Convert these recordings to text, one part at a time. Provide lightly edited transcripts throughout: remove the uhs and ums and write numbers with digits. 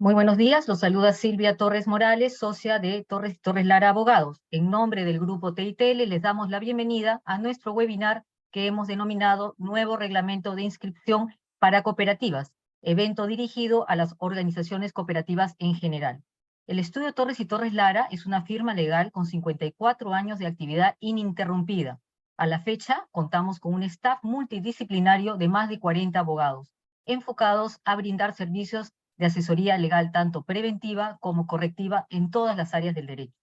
Muy buenos días, los saluda Silvia Torres Morales, socia de Torres y Torres Lara Abogados. En nombre del grupo TITL les damos la bienvenida a nuestro webinar que hemos denominado Nuevo Reglamento de Inscripción para Cooperativas, evento dirigido a las organizaciones cooperativas en general. El estudio Torres y Torres Lara es una firma legal con 54 años de actividad ininterrumpida. A la fecha, contamos con un staff multidisciplinario de más de 40 abogados, enfocados a brindar servicios de asesoría legal tanto preventiva como correctiva en todas las áreas del derecho.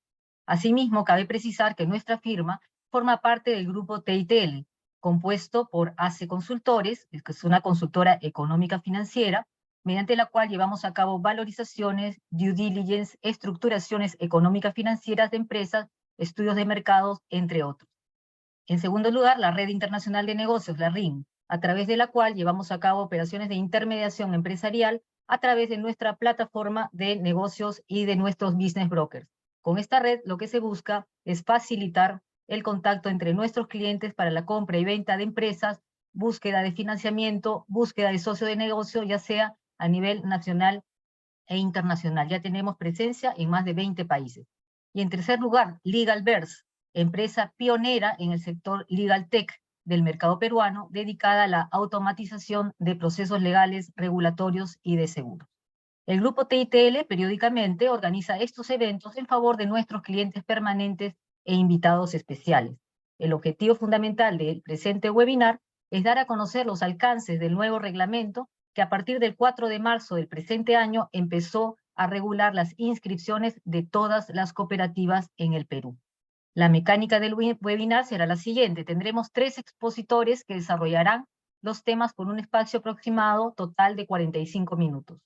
Asimismo, cabe precisar que nuestra firma forma parte del grupo TITL, compuesto por ACE Consultores, que es una consultora económica financiera, mediante la cual llevamos a cabo valorizaciones, due diligence, estructuraciones económicas financieras de empresas, estudios de mercados, entre otros. En segundo lugar, la Red Internacional de Negocios, la RIN, a través de la cual llevamos a cabo operaciones de intermediación empresarial a través de nuestra plataforma de negocios y de nuestros business brokers. Con esta red lo que se busca es facilitar el contacto entre nuestros clientes para la compra y venta de empresas, búsqueda de financiamiento, búsqueda de socio de negocio, ya sea a nivel nacional e internacional. Ya tenemos presencia en más de 20 países. Y en tercer lugar, LegalVerse, empresa pionera en el sector Legal Tech del mercado peruano, dedicada a la automatización de procesos legales, regulatorios y de seguros. El grupo TITL periódicamente organiza estos eventos en favor de nuestros clientes permanentes e invitados especiales. El objetivo fundamental del presente webinar es dar a conocer los alcances del nuevo reglamento que a partir del 4 de marzo del presente año empezó a regular las inscripciones de todas las cooperativas en el Perú. La mecánica del webinar será la siguiente. Tendremos 3 expositores que desarrollarán los temas por un espacio aproximado total de 45 minutos.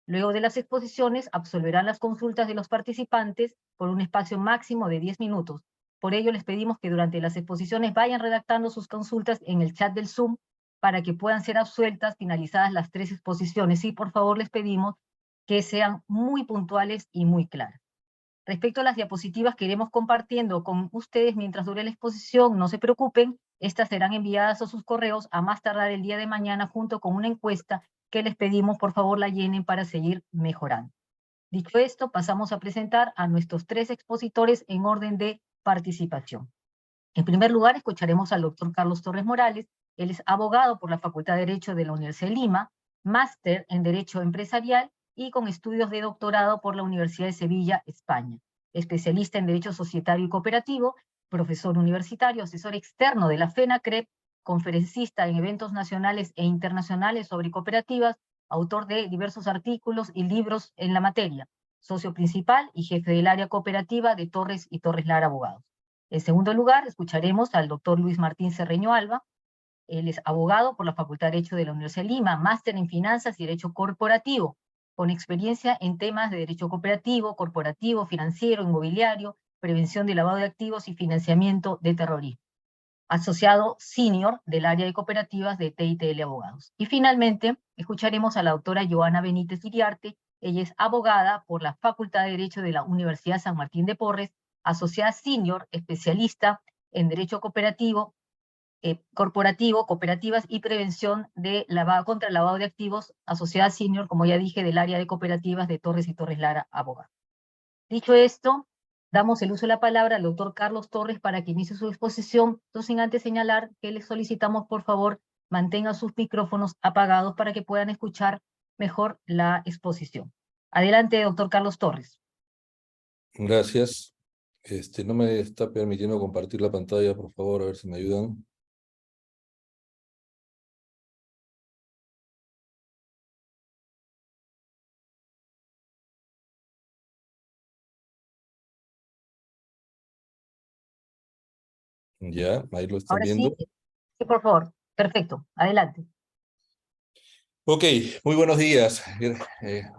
Luego de las exposiciones, absolverán las consultas de los participantes por un espacio máximo de 10 minutos. Por ello, les pedimos que durante las exposiciones vayan redactando sus consultas en el chat del Zoom para que puedan ser absueltas finalizadas las 3 exposiciones. Y por favor, les pedimos que sean muy puntuales y muy claras. Respecto a las diapositivas que iremos compartiendo con ustedes mientras dure la exposición, no se preocupen, estas serán enviadas a sus correos a más tardar el día de mañana junto con una encuesta que les pedimos por favor la llenen para seguir mejorando. Dicho esto, pasamos a presentar a nuestros 3 expositores en orden de participación. En primer lugar, escucharemos al doctor Carlos Torres Morales. Él es abogado por la Facultad de Derecho de la Universidad de Lima, máster en Derecho Empresarial y con estudios de doctorado por la Universidad de Sevilla, España. Especialista en Derecho Societario y Cooperativo, profesor universitario, asesor externo de la FENACREP, conferencista en eventos nacionales e internacionales sobre cooperativas, autor de diversos artículos y libros en la materia, socio principal y jefe del área cooperativa de Torres y Torres Lara Abogados. En segundo lugar, escucharemos al doctor Luis Martín Cerreño Alba. Él es abogado por la Facultad de Derecho de la Universidad de Lima, máster en Finanzas y Derecho Corporativo, con experiencia en temas de derecho cooperativo, corporativo, financiero, inmobiliario, prevención de lavado de activos y financiamiento de terrorismo. Asociado senior del área de cooperativas de TITL Abogados. Y finalmente, escucharemos a la doctora Joana Benítez Iriarte. Ella es abogada por la Facultad de Derecho de la Universidad San Martín de Porres, asociada senior, especialista en Derecho Cooperativo, corporativo, cooperativas y prevención de contra el lavado de activos, asociada senior, como ya dije, del área de cooperativas de Torres y Torres Lara, abogado. Dicho esto, damos el uso de la palabra al doctor Carlos Torres para que inicie su exposición, no sin antes señalar que les solicitamos, por favor, mantengan sus micrófonos apagados para que puedan escuchar mejor la exposición. Adelante, doctor Carlos Torres. Gracias. No me está permitiendo compartir la pantalla, por favor, a ver si me ayudan. Ya, ahí lo están Ahora viendo. sí, por favor. Perfecto. Adelante. Ok, muy buenos días.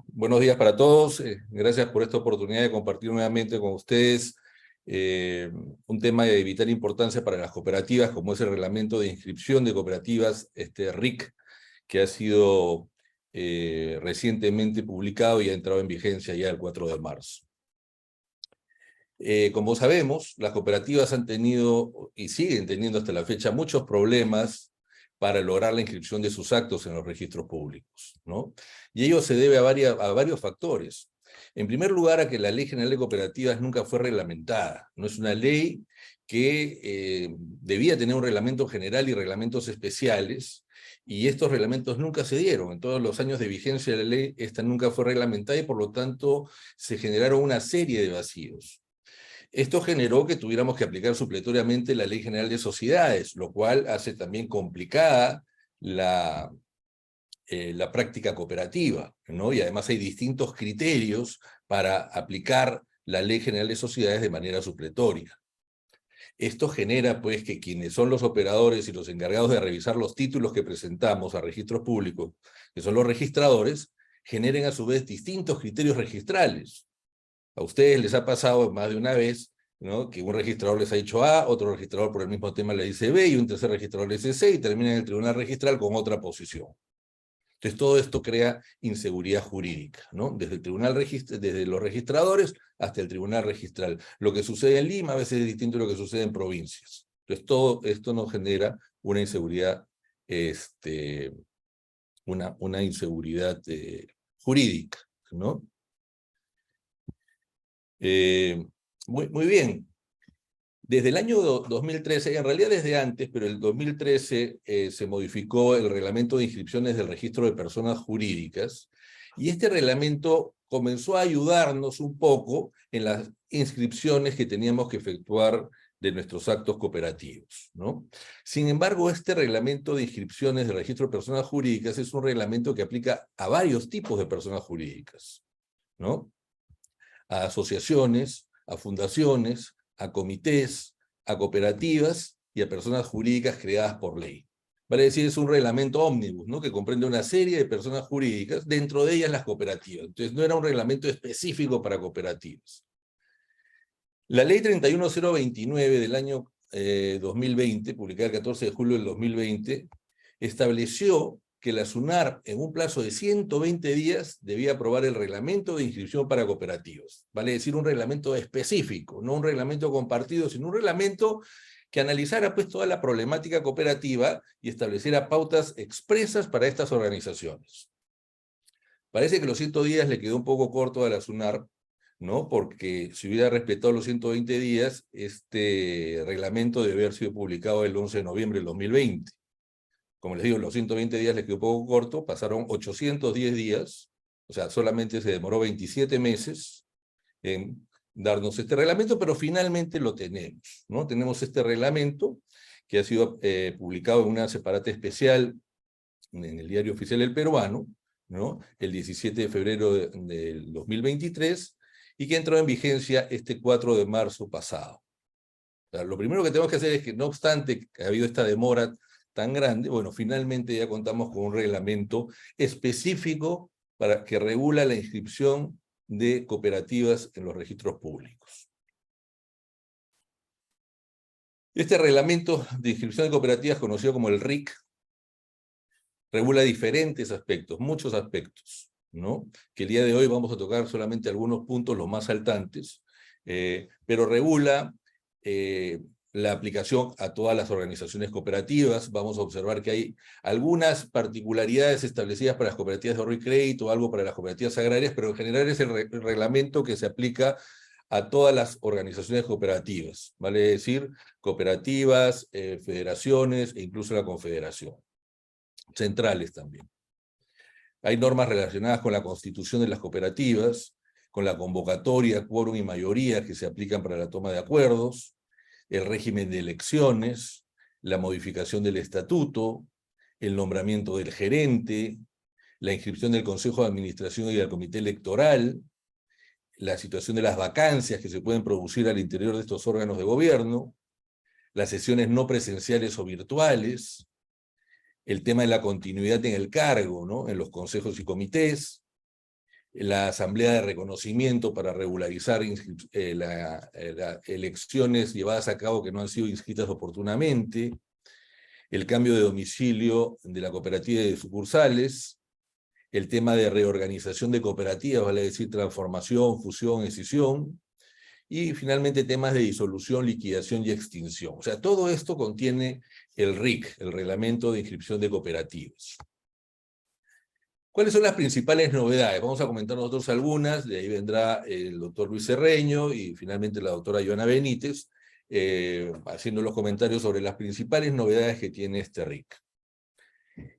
Buenos días para todos. Gracias por esta oportunidad de compartir nuevamente con ustedes un tema de vital importancia para las cooperativas, como es el reglamento de inscripción de cooperativas, RIC, que ha sido recientemente publicado y ha entrado en vigencia ya el 4 de marzo. Como sabemos, las cooperativas han tenido y siguen teniendo hasta la fecha muchos problemas para lograr la inscripción de sus actos en los registros públicos, ¿no? Y ello se debe a varios factores. En primer lugar, a que la Ley General de Cooperativas nunca fue reglamentada. No es una ley que debía tener un reglamento general y reglamentos especiales, y estos reglamentos nunca se dieron. En todos los años de vigencia de la ley, esta nunca fue reglamentada y por lo tanto se generaron una serie de vacíos. Esto generó que tuviéramos que aplicar supletoriamente la Ley General de Sociedades, lo cual hace también complicada la práctica cooperativa, ¿no? Y además hay distintos criterios para aplicar la Ley General de Sociedades de manera supletoria. Esto genera, pues, que quienes son los operadores y los encargados de revisar los títulos que presentamos a registros públicos, que son los registradores, generen a su vez distintos criterios registrales. A ustedes les ha pasado más de una vez, ¿no?, que un registrador les ha dicho A, otro registrador por el mismo tema le dice B, y un tercer registrador le dice C, y termina en el tribunal registral con otra posición. Entonces todo esto crea inseguridad jurídica, ¿no? Desde el tribunal desde los registradores hasta el tribunal registral. Lo que sucede en Lima a veces es distinto a lo que sucede en provincias. Entonces todo esto nos genera una inseguridad, una inseguridad jurídica, ¿no? Muy bien. Desde el año 2013, en realidad desde antes, pero el 2013 se modificó el reglamento de inscripciones del registro de personas jurídicas, y este reglamento comenzó a ayudarnos un poco en las inscripciones que teníamos que efectuar de nuestros actos cooperativos, ¿no? Sin embargo, este reglamento de inscripciones del registro de personas jurídicas es un reglamento que aplica a varios tipos de personas jurídicas, ¿no? A asociaciones, a fundaciones, a comités, a cooperativas y a personas jurídicas creadas por ley. Vale decir, es un reglamento ómnibus, ¿no?, que comprende una serie de personas jurídicas, dentro de ellas las cooperativas. Entonces no era un reglamento específico para cooperativas. La ley 31029 del año 2020, publicada el 14 de julio del 2020, estableció que la SUNAR, en un plazo de 120 días, debía aprobar el reglamento de inscripción para cooperativas. Vale decir, un reglamento específico, no un reglamento compartido, sino un reglamento que analizara, pues, toda la problemática cooperativa y estableciera pautas expresas para estas organizaciones. Parece que los 100 días le quedó un poco corto a la SUNAR, ¿no? Porque si hubiera respetado los 120 días, este reglamento debe haber sido publicado el 11 de noviembre del 2020. Como les digo, los 120 días le quedó un poco corto, pasaron 810 días, o sea, solamente se demoró 27 meses en darnos este reglamento, pero finalmente lo tenemos, ¿no? Tenemos este reglamento que ha sido publicado en una separata especial en el Diario Oficial del Peruano, ¿no?, el 17 de febrero del 2023, y que entró en vigencia este 4 de marzo pasado. O sea, lo primero que tenemos que hacer es que, no obstante que ha habido esta demora tan grande, bueno, finalmente ya contamos con un reglamento específico para que regula la inscripción de cooperativas en los registros públicos. Este reglamento de inscripción de cooperativas, conocido como el RIC, regula diferentes aspectos, muchos aspectos, ¿no?, que el día de hoy vamos a tocar solamente algunos puntos, los más saltantes, pero regula la aplicación a todas las organizaciones cooperativas. Vamos a observar que hay algunas particularidades establecidas para las cooperativas de ahorro y crédito, algo para las cooperativas agrarias, pero en general es el reglamento que se aplica a todas las organizaciones cooperativas, vale decir, cooperativas, federaciones e incluso la confederación. Centrales también. Hay normas relacionadas con la constitución de las cooperativas, con la convocatoria, quórum y mayoría que se aplican para la toma de acuerdos, el régimen de elecciones, la modificación del estatuto, el nombramiento del gerente, la inscripción del Consejo de Administración y del Comité Electoral, la situación de las vacancias que se pueden producir al interior de estos órganos de gobierno, las sesiones no presenciales o virtuales, el tema de la continuidad en el cargo, ¿no?, en los consejos y comités, la asamblea de reconocimiento para regularizar las elecciones llevadas a cabo que no han sido inscritas oportunamente, el cambio de domicilio de la cooperativa y de sucursales, el tema de reorganización de cooperativas, vale decir transformación, fusión, escisión, y finalmente temas de disolución, liquidación y extinción. O sea, todo esto contiene el RIC, el Reglamento de Inscripción de Cooperativas. ¿Cuáles son las principales novedades? Vamos a comentar nosotros algunas, de ahí vendrá el doctor Luis Cerreño y finalmente la doctora Joana Benítez, haciendo los comentarios sobre las principales novedades que tiene este RIC.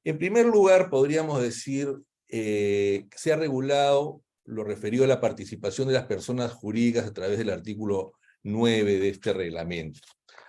En primer lugar, podríamos decir que se ha regulado lo referido a la participación de las personas jurídicas a través del artículo 9 de este reglamento.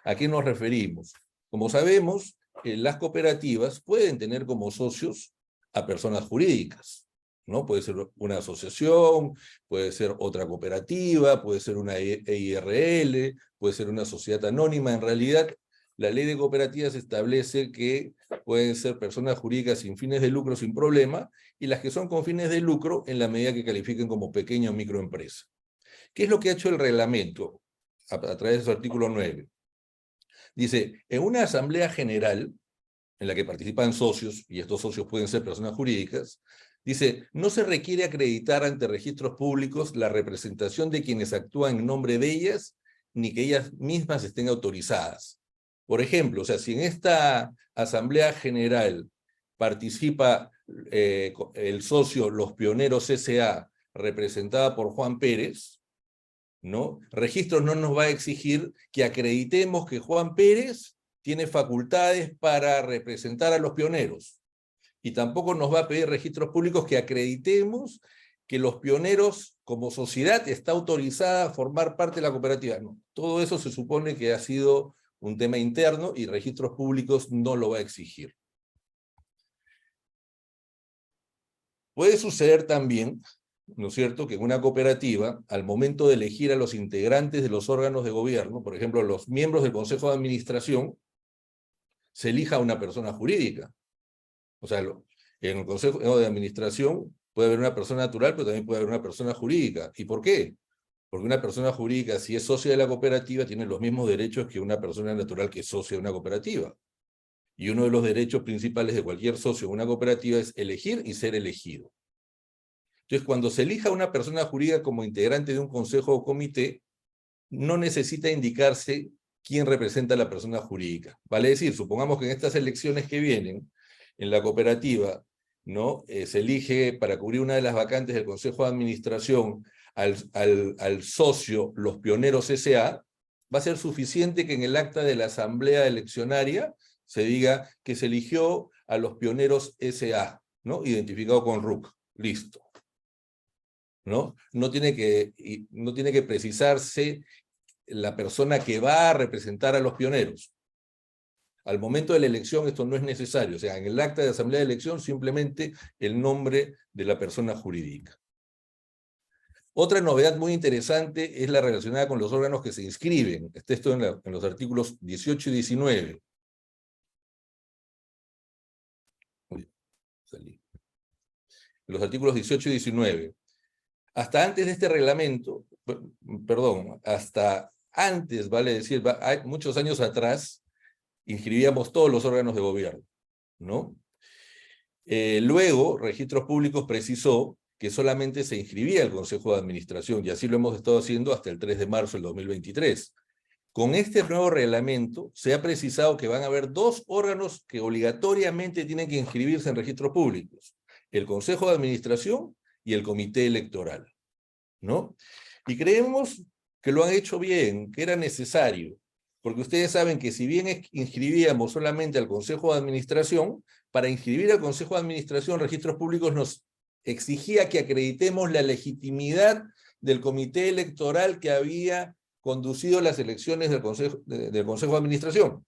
¿A qué nos referimos? Como sabemos, las cooperativas pueden tener como socios a personas jurídicas, ¿no? Puede ser una asociación, puede ser otra cooperativa, puede ser una EIRL, puede ser una sociedad anónima. En realidad, la ley de cooperativas establece que pueden ser personas jurídicas sin fines de lucro sin problema, y las que son con fines de lucro en la medida que califiquen como pequeña o microempresa. ¿Qué es lo que ha hecho el reglamento a través de su artículo 9? Dice, en una asamblea general, en la que participan socios, y estos socios pueden ser personas jurídicas, dice, no se requiere acreditar ante registros públicos la representación de quienes actúan en nombre de ellas, ni que ellas mismas estén autorizadas. Por ejemplo, o sea, si en esta asamblea general participa el socio Los Pioneros S.A., representada por Juan Pérez, ¿no? Registros no nos va a exigir que acreditemos que Juan Pérez tiene facultades para representar a los pioneros. Y tampoco nos va a pedir registros públicos que acreditemos que los pioneros como sociedad está autorizada a formar parte de la cooperativa. No, todo eso se supone que ha sido un tema interno y registros públicos no lo va a exigir. Puede suceder también, ¿no es cierto?, que en una cooperativa, al momento de elegir a los integrantes de los órganos de gobierno, por ejemplo, los miembros del Consejo de Administración, se elija a una persona jurídica. O sea, en el Consejo de Administración puede haber una persona natural, pero también puede haber una persona jurídica. ¿Y por qué? Porque una persona jurídica, si es socia de la cooperativa, tiene los mismos derechos que una persona natural que es socia de una cooperativa. Y uno de los derechos principales de cualquier socio de una cooperativa es elegir y ser elegido. Entonces, cuando se elija a una persona jurídica como integrante de un consejo o comité, no necesita indicarse quién representa a la persona jurídica. Vale decir, supongamos que en estas elecciones que vienen, en la cooperativa, ¿no? Se elige para cubrir una de las vacantes del Consejo de Administración al socio Los Pioneros S.A., va a ser suficiente que en el acta de la asamblea eleccionaria se diga que se eligió a Los Pioneros S.A., ¿no? Identificado con RUC. Listo. ¿No? No tiene que precisarse la persona que va a representar a los pioneros. Al momento de la elección esto no es necesario, o sea, en el acta de asamblea de elección simplemente el nombre de la persona jurídica. Otra novedad muy interesante es la relacionada con los órganos que se inscriben. Está esto en los artículos 18 y 19. En los artículos 18 y 19. Hasta antes de este reglamento, perdón, hasta antes, vale decir, muchos años atrás, inscribíamos todos los órganos de gobierno, ¿no? Luego, Registros Públicos precisó que solamente se inscribía el Consejo de Administración, y así lo hemos estado haciendo hasta el 3 de marzo del 2023. Con este nuevo reglamento, se ha precisado que van a haber dos órganos que obligatoriamente tienen que inscribirse en Registros Públicos: el Consejo de Administración y el Comité Electoral, ¿no? Y creemos que lo han hecho bien, que era necesario, porque ustedes saben que si bien inscribíamos solamente al Consejo de Administración, para inscribir al Consejo de Administración, Registros Públicos nos exigía que acreditemos la legitimidad del Comité Electoral que había conducido las elecciones del Consejo de Administración.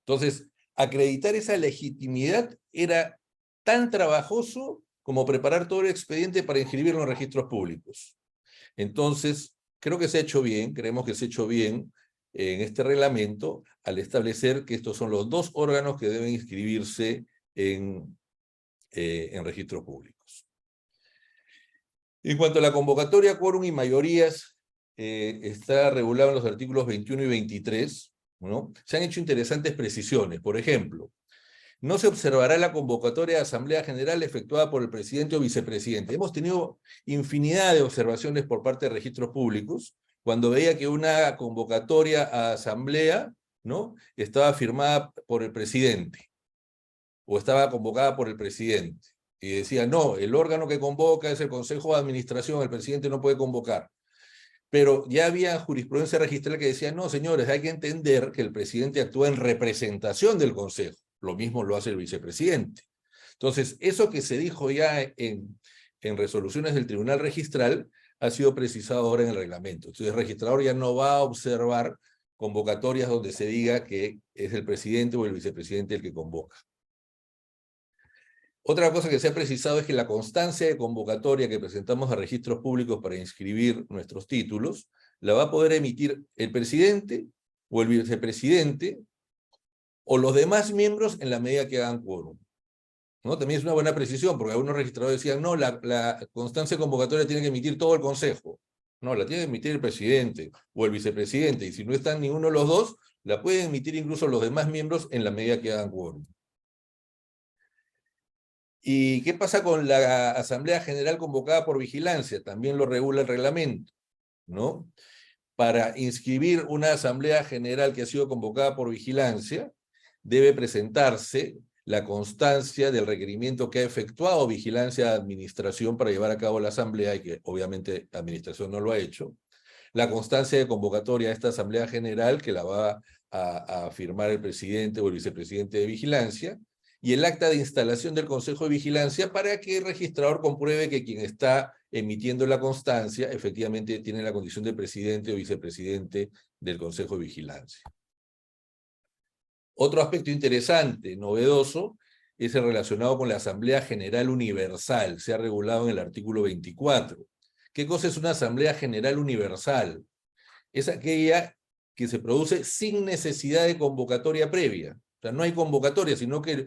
Entonces, acreditar esa legitimidad era tan trabajoso como preparar todo el expediente para inscribirlo en registros públicos. Entonces, creo que se ha hecho bien, creemos que se ha hecho bien en este reglamento al establecer que estos son los dos órganos que deben inscribirse en registros públicos. En cuanto a la convocatoria, quórum y mayorías, está regulado en los artículos 21 y 23, ¿no? Se han hecho interesantes precisiones. Por ejemplo, no se observará la convocatoria de Asamblea General efectuada por el presidente o vicepresidente. Hemos tenido infinidad de observaciones por parte de registros públicos, cuando veía que una convocatoria a asamblea, ¿no?, estaba firmada por el presidente, o estaba convocada por el presidente, y decía, no, el órgano que convoca es el Consejo de Administración, el presidente no puede convocar. Pero ya había jurisprudencia registral que decía, no, señores, hay que entender que el presidente actúa en representación del Consejo. Lo mismo lo hace el vicepresidente. Entonces, eso que se dijo ya en resoluciones del Tribunal Registral ha sido precisado ahora en el reglamento. Entonces, el registrador ya no va a observar convocatorias donde se diga que es el presidente o el vicepresidente el que convoca. Otra cosa que se ha precisado es que la constancia de convocatoria que presentamos a registros públicos para inscribir nuestros títulos, la va a poder emitir el presidente o el vicepresidente o los demás miembros en la medida que hagan quórum, ¿no? También es una buena precisión, porque algunos registradores decían, no, la constancia de convocatoria tiene que emitir todo el Consejo. No, la tiene que emitir el presidente o el vicepresidente, y si no están ninguno de los dos, la pueden emitir incluso los demás miembros en la medida que hagan quórum. ¿Y qué pasa con la Asamblea General convocada por vigilancia? También lo regula el reglamento, ¿no? Para inscribir una Asamblea General que ha sido convocada por vigilancia, debe presentarse la constancia del requerimiento que ha efectuado vigilancia de administración para llevar a cabo la Asamblea, y que obviamente la administración no lo ha hecho, la constancia de convocatoria a esta Asamblea General, que la va a firmar el presidente o el vicepresidente de vigilancia, y el acta de instalación del Consejo de Vigilancia para que el registrador compruebe que quien está emitiendo la constancia efectivamente tiene la condición de presidente o vicepresidente del Consejo de Vigilancia. Otro aspecto interesante, novedoso, es el relacionado con la Asamblea General Universal. Se ha regulado en el artículo 24. ¿Qué cosa es una Asamblea General Universal? Es aquella que se produce sin necesidad de convocatoria previa. O sea, no hay convocatoria, sino que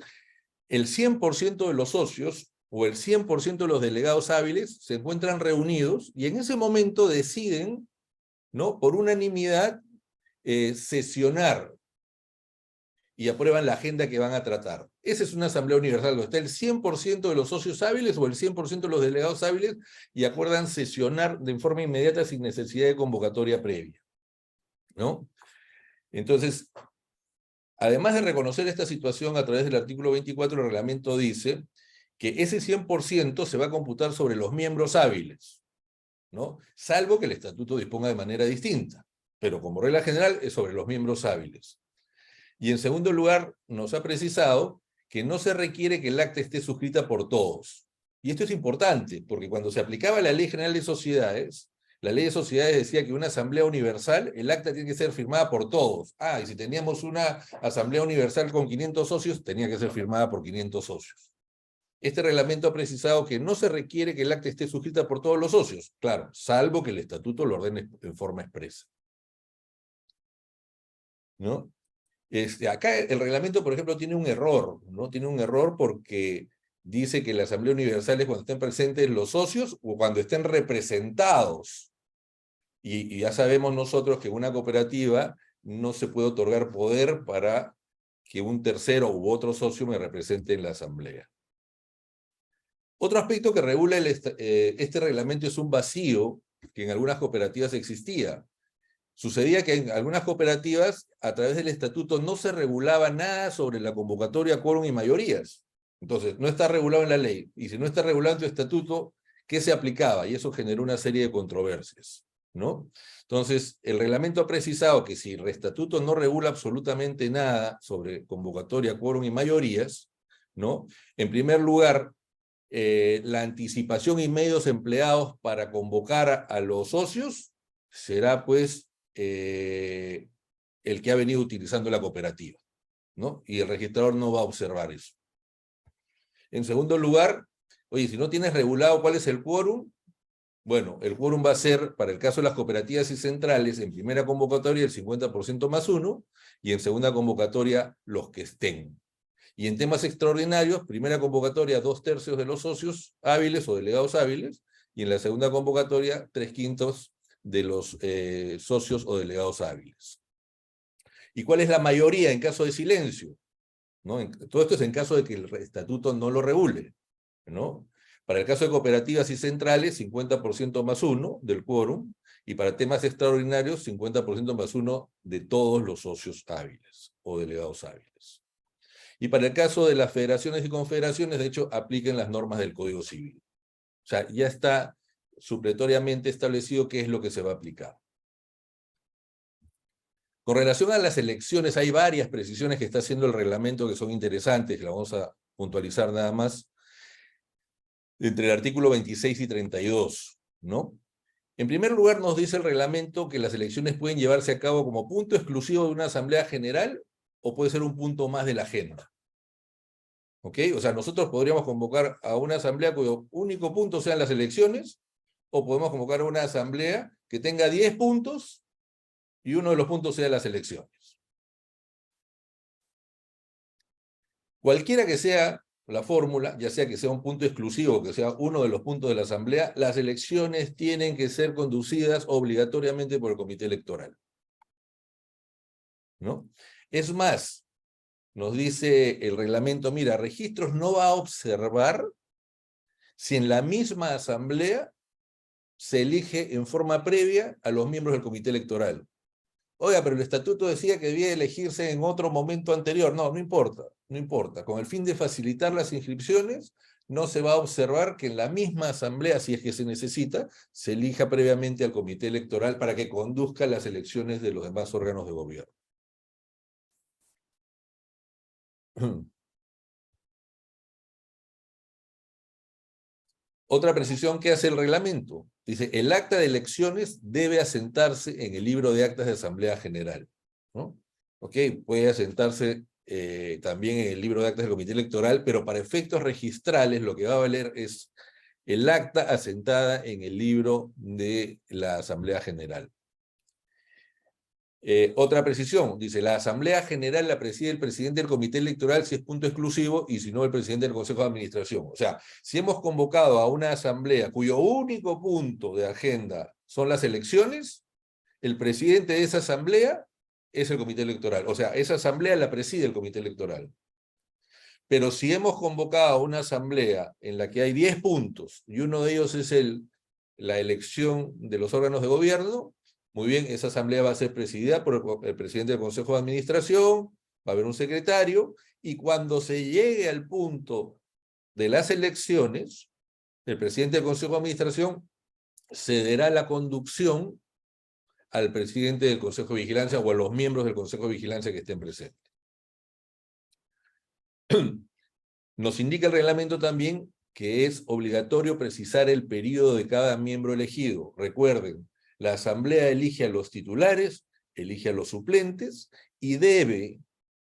el 100% de los socios o el 100% de los delegados hábiles se encuentran reunidos y en ese momento deciden, ¿no?, por unanimidad, sesionar y aprueban la agenda que van a tratar. Esa es una asamblea universal, donde está el 100% de los socios hábiles o el 100% de los delegados hábiles y acuerdan sesionar de forma inmediata sin necesidad de convocatoria previa, ¿no? Entonces, además de reconocer esta situación a través del artículo 24, el reglamento dice que ese 100% se va a computar sobre los miembros hábiles, ¿no? Salvo que el estatuto disponga de manera distinta, pero como regla general es sobre los miembros hábiles. Y en segundo lugar, nos ha precisado que no se requiere que el acta esté suscrita por todos. Y esto es importante, porque cuando se aplicaba la Ley General de Sociedades, la Ley de Sociedades decía que una asamblea universal, el acta tiene que ser firmada por todos. Ah, y si teníamos una asamblea universal con 500 socios, tenía que ser firmada por 500 socios. Este reglamento ha precisado que no se requiere que el acta esté suscrita por todos los socios, claro, salvo que el estatuto lo ordene en forma expresa, ¿no? Acá el reglamento, por ejemplo, tiene un error, ¿no? Tiene un error porque dice que la Asamblea Universal es cuando estén presentes los socios o cuando estén representados. Y ya sabemos nosotros que en una cooperativa no se puede otorgar poder para que un tercero u otro socio me represente en la asamblea. Otro aspecto que regula este reglamento es un vacío que en algunas cooperativas existía. Sucedía que en algunas cooperativas, a través del estatuto, no se regulaba nada sobre la convocatoria, quórum y mayorías. Entonces, no está regulado en la ley. Y si no está regulado en tu estatuto, ¿qué se aplicaba? Y eso generó una serie de controversias, ¿no? Entonces, el reglamento ha precisado que si el estatuto no regula absolutamente nada sobre convocatoria, quórum y mayorías, ¿no? En primer lugar, la anticipación y medios empleados para convocar a los socios será, pues, el que ha venido utilizando la cooperativa, ¿no? Y el registrador no va a observar eso. En segundo lugar, oye, si no tienes regulado cuál es el quórum, bueno, el quórum va a ser, para el caso de las cooperativas y centrales, en primera convocatoria el 50% más 1, y en segunda convocatoria los que estén. Y en temas extraordinarios, primera convocatoria 2/3 de los socios hábiles o delegados hábiles, y en la segunda convocatoria 3/5 de los socios o delegados hábiles. ¿Y cuál es la mayoría en caso de silencio? ¿No? Todo esto es en caso de que el estatuto no lo regule, ¿no? Para el caso de cooperativas y centrales, 50% más 1 del quórum, y para temas extraordinarios, 50% más 1 de todos los socios hábiles o delegados hábiles. Y para el caso de las federaciones y confederaciones, de hecho, apliquen las normas del Código Civil. O sea, ya está supletoriamente establecido qué es lo que se va a aplicar. Con relación a las elecciones, hay varias precisiones que está haciendo el reglamento que son interesantes, las vamos a puntualizar nada más, entre el artículo 26 y 32, ¿no? En primer lugar, nos dice el reglamento que las elecciones pueden llevarse a cabo como punto exclusivo de una asamblea general o puede ser un punto más de la agenda. ¿Ok? O sea, nosotros podríamos convocar a una asamblea cuyo único punto sean las elecciones, o podemos convocar a una asamblea que tenga 10 puntos y uno de los puntos sea las elecciones. Cualquiera que sea la fórmula, ya sea que sea un punto exclusivo o que sea uno de los puntos de la asamblea, las elecciones tienen que ser conducidas obligatoriamente por el comité electoral, ¿no? Es más, nos dice el reglamento, mira, registros no va a observar si en la misma asamblea se elige en forma previa a los miembros del comité electoral. Oiga, pero el estatuto decía que debía elegirse en otro momento anterior. No, no importa, no importa. Con el fin de facilitar las inscripciones, no se va a observar que en la misma asamblea, si es que se necesita, se elija previamente al comité electoral para que conduzca las elecciones de los demás órganos de gobierno. Otra precisión que hace el reglamento. Dice, el acta de elecciones debe asentarse en el libro de actas de Asamblea General, ¿no? Ok, puede asentarse también en el libro de actas del Comité Electoral, pero para efectos registrales lo que va a valer es el acta asentada en el libro de la Asamblea General. Otra precisión, dice, la Asamblea General la preside el presidente del Comité Electoral si es punto exclusivo y si no el presidente del Consejo de Administración. O sea, si hemos convocado a una asamblea cuyo único punto de agenda son las elecciones, el presidente de esa asamblea es el Comité Electoral. O sea, esa asamblea la preside el Comité Electoral. Pero si hemos convocado a una asamblea en la que hay 10 puntos y uno de ellos es la elección de los órganos de gobierno, muy bien, esa asamblea va a ser presidida por el presidente del Consejo de Administración, va a haber un secretario, y cuando se llegue al punto de las elecciones, el presidente del Consejo de Administración cederá la conducción al presidente del Consejo de Vigilancia o a los miembros del Consejo de Vigilancia que estén presentes. Nos indica el reglamento también que es obligatorio precisar el periodo de cada miembro elegido. Recuerden, la asamblea elige a los titulares, elige a los suplentes y debe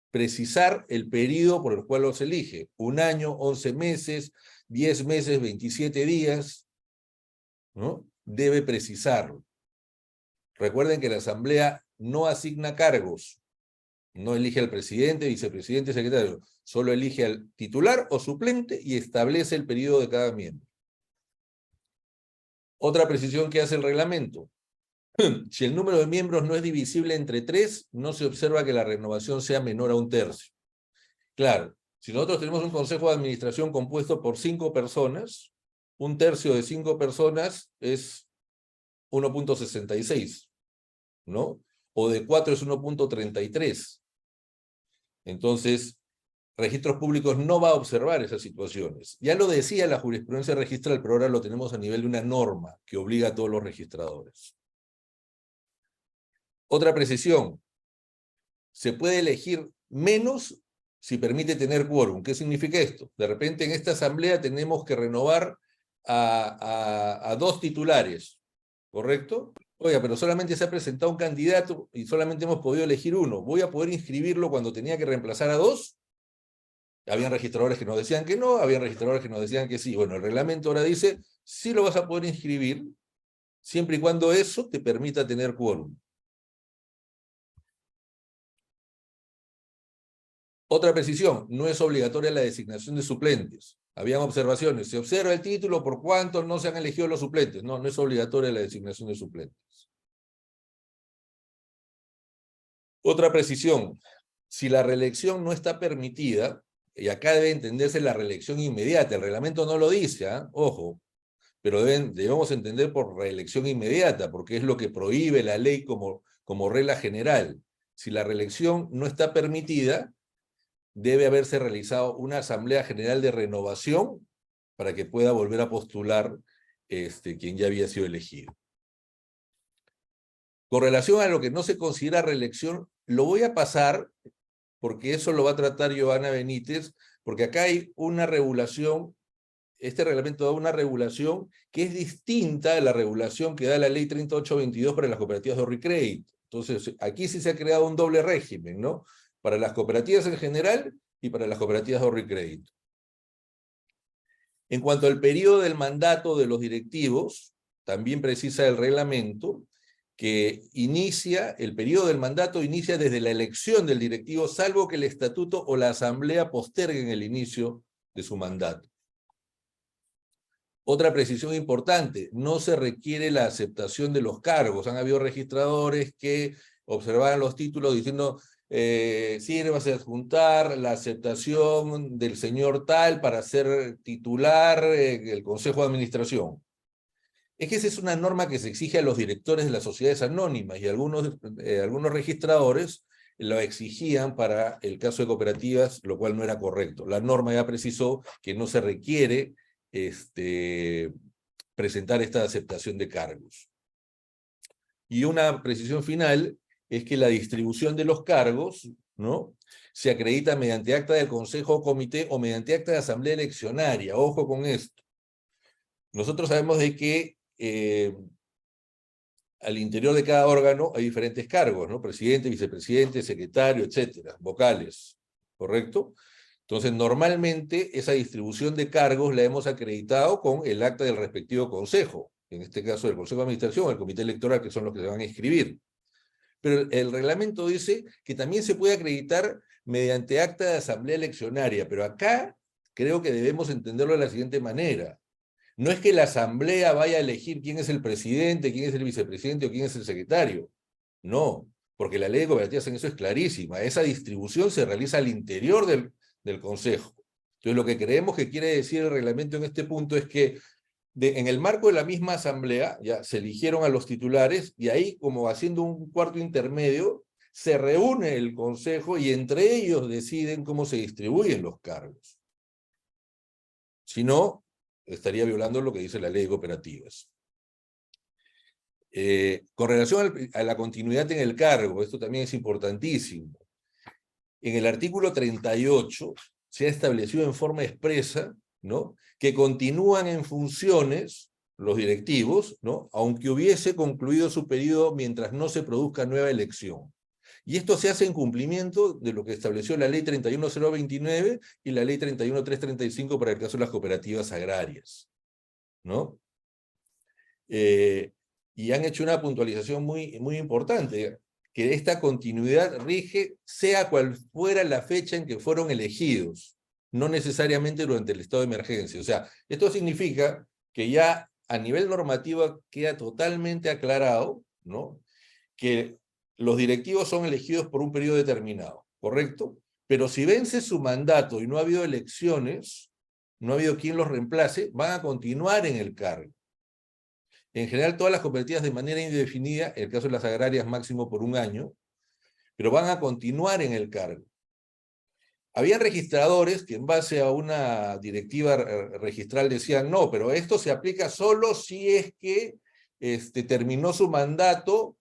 precisar el periodo por el cual los elige. 1 año, 11 meses, 10 meses, 27 días, ¿no? Debe precisarlo. Recuerden que la asamblea no asigna cargos, no elige al presidente, vicepresidente, secretario, solo elige al titular o suplente y establece el periodo de cada miembro. Otra precisión que hace el reglamento. Si el número de miembros no es divisible entre 3, no se observa que la renovación sea menor a 1/3. Claro, si nosotros tenemos un consejo de administración compuesto por 5 personas, 1/3 de 5 personas es 1.66, ¿no? O de 4 es 1.33. Entonces, registros públicos no va a observar esas situaciones. Ya lo decía la jurisprudencia registral, pero ahora lo tenemos a nivel de una norma que obliga a todos los registradores. Otra precisión, se puede elegir menos si permite tener quórum. ¿Qué significa esto? De repente en esta asamblea tenemos que renovar a 2 titulares, ¿correcto? Oiga, pero solamente se ha presentado un candidato y solamente hemos podido elegir uno. ¿Voy a poder inscribirlo cuando tenía que reemplazar a 2? Habían registradores que nos decían que no, habían registradores que nos decían que sí. Bueno, el reglamento ahora dice, sí lo vas a poder inscribir, siempre y cuando eso te permita tener quórum. Otra precisión, no es obligatoria la designación de suplentes. Habían observaciones, se observa el título por cuántos no se han elegido los suplentes. No, no es obligatoria la designación de suplentes. Otra precisión, si la reelección no está permitida, y acá debe entenderse la reelección inmediata. El reglamento no lo dice, ¿ah? Ojo, pero debemos entender por reelección inmediata, porque es lo que prohíbe la ley como regla general. Si la reelección no está permitida, debe haberse realizado una asamblea general de renovación para que pueda volver a postular quien ya había sido elegido. Con relación a lo que no se considera reelección, lo voy a pasar, porque eso lo va a tratar Giovanna Benítez, porque acá hay una regulación, este reglamento da una regulación que es distinta a la regulación que da la ley 3822 para las cooperativas de ahorro y crédito. Entonces, aquí sí se ha creado un doble régimen, ¿no? Para las cooperativas en general y para las cooperativas de ahorro y crédito. En cuanto al periodo del mandato de los directivos, también precisa el reglamento que el periodo del mandato inicia desde la elección del directivo, salvo que el estatuto o la asamblea posterguen el inicio de su mandato. Otra precisión importante, no se requiere la aceptación de los cargos. Han habido registradores que observaban los títulos diciendo sírvase adjuntar la aceptación del señor tal para ser titular el Consejo de Administración. Es que esa es una norma que se exige a los directores de las sociedades anónimas y algunos registradores lo exigían para el caso de cooperativas, lo cual no era correcto. La norma ya precisó que no se requiere presentar esta aceptación de cargos. Y una precisión final es que la distribución de los cargos, ¿no?, se acredita mediante acta del consejo o comité o mediante acta de asamblea eleccionaria. Ojo con esto. Nosotros sabemos de que al interior de cada órgano hay diferentes cargos, ¿no? Presidente, vicepresidente, secretario, etcétera, vocales, ¿correcto? Entonces, normalmente esa distribución de cargos la hemos acreditado con el acta del respectivo consejo, en este caso del Consejo de Administración, el Comité Electoral, que son los que se van a inscribir. Pero el reglamento dice que también se puede acreditar mediante acta de asamblea eleccionaria, pero acá creo que debemos entenderlo de la siguiente manera. No es que la asamblea vaya a elegir quién es el presidente, quién es el vicepresidente o quién es el secretario. No, porque la ley de cooperativas en eso es clarísima. Esa distribución se realiza al interior del consejo. Entonces, lo que creemos que quiere decir el reglamento en este punto es que en el marco de la misma asamblea, ya se eligieron a los titulares, y ahí, como haciendo un cuarto intermedio, se reúne el consejo y entre ellos deciden cómo se distribuyen los cargos. Si no, estaría violando lo que dice la ley de cooperativas. Con relación a la continuidad en el cargo, esto también es importantísimo. En el artículo 38 se ha establecido en forma expresa, ¿no?, que continúan en funciones los directivos, ¿no?, aunque hubiese concluido su periodo mientras no se produzca nueva elección. Y esto se hace en cumplimiento de lo que estableció la ley 31029 y la ley 31335 para el caso de las cooperativas agrarias, ¿no? Y han hecho una puntualización muy, muy importante, que esta continuidad rige sea cual fuera la fecha en que fueron elegidos, no necesariamente durante el estado de emergencia. O sea, esto significa que ya a nivel normativo queda totalmente aclarado, ¿no?, que los directivos son elegidos por un periodo determinado, ¿correcto? Pero si vence su mandato y no ha habido elecciones, no ha habido quien los reemplace, van a continuar en el cargo. En general, todas las cooperativas de manera indefinida, el caso de las agrarias máximo por 1 año, pero van a continuar en el cargo. Había registradores que en base a una directiva registral decían, no, pero esto se aplica solo si es que terminó su mandato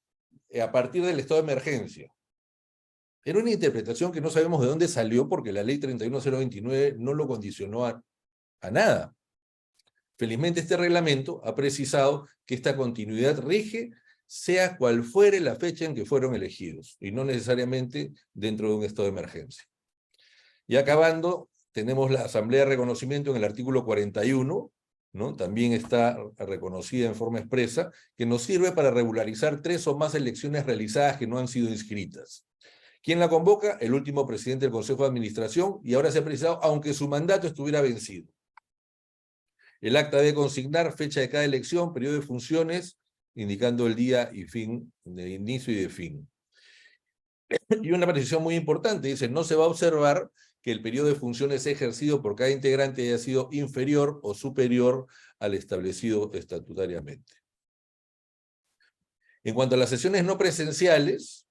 a partir del estado de emergencia. Era una interpretación que no sabemos de dónde salió porque la ley 31029 no lo condicionó a nada. Felizmente este reglamento ha precisado que esta continuidad rige sea cual fuere la fecha en que fueron elegidos, y no necesariamente dentro de un estado de emergencia. Y acabando, tenemos la asamblea de reconocimiento en el artículo 41, ¿no? También está reconocida en forma expresa, que nos sirve para regularizar 3 o más elecciones realizadas que no han sido inscritas. ¿Quién la convoca? El último presidente del Consejo de Administración, y ahora se ha precisado, aunque su mandato estuviera vencido. El acta debe consignar fecha de cada elección, periodo de funciones, indicando el día y fin, de inicio y de fin. Y una precisión muy importante, dice, no se va a observar que el periodo de funciones ejercido por cada integrante haya sido inferior o superior al establecido estatutariamente. En cuanto a las sesiones no presenciales,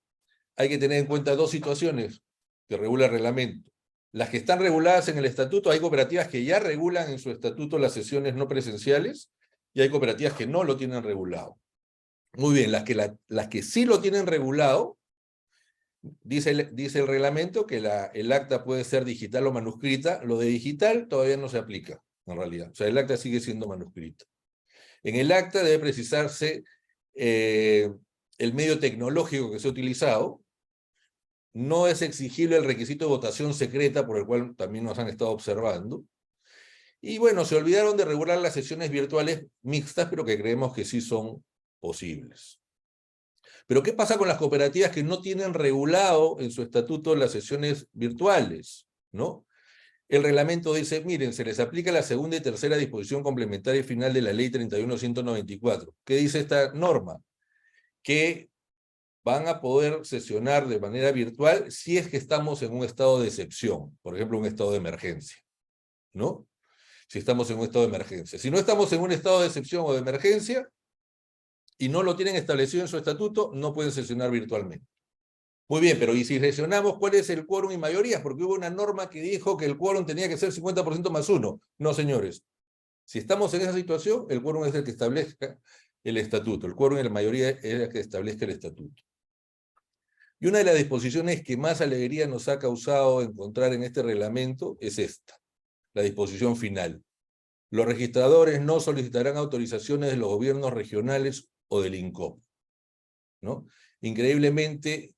hay que tener en cuenta dos situaciones que regula el reglamento. Las que están reguladas en el estatuto, hay cooperativas que ya regulan en su estatuto las sesiones no presenciales y hay cooperativas que no lo tienen regulado. Muy bien, las que sí lo tienen regulado, dice el reglamento que el acta puede ser digital o manuscrita. Lo de digital todavía no se aplica, en realidad. O sea, el acta sigue siendo manuscrita. En el acta debe precisarse el medio tecnológico que se ha utilizado. No es exigible el requisito de votación secreta, por el cual también nos han estado observando. Y bueno, se olvidaron de regular las sesiones virtuales mixtas, pero que creemos que sí son posibles. Pero ¿qué pasa con las cooperativas que no tienen regulado en su estatuto las sesiones virtuales? ¿No? El reglamento dice, miren, se les aplica la segunda y tercera disposición complementaria y final de la ley 31.194. ¿Qué dice esta norma? Que van a poder sesionar de manera virtual si es que estamos en un estado de excepción, por ejemplo, un estado de emergencia, ¿no? Si estamos en un estado de emergencia. Si no estamos en un estado de excepción o de emergencia y no lo tienen establecido en su estatuto, no pueden sesionar virtualmente. Muy bien, pero ¿y si sesionamos cuál es el quórum y mayorías? Porque hubo una norma que dijo que el quórum tenía que ser 50% más 1. No, señores. Si estamos en esa situación, el quórum es el que establezca el estatuto. El quórum y la mayoría es el que establezca el estatuto. Y una de las disposiciones que más alegría nos ha causado encontrar en este reglamento es esta, la disposición final. Los registradores no solicitarán autorizaciones de los gobiernos regionales o del INCOP, ¿no? Increíblemente,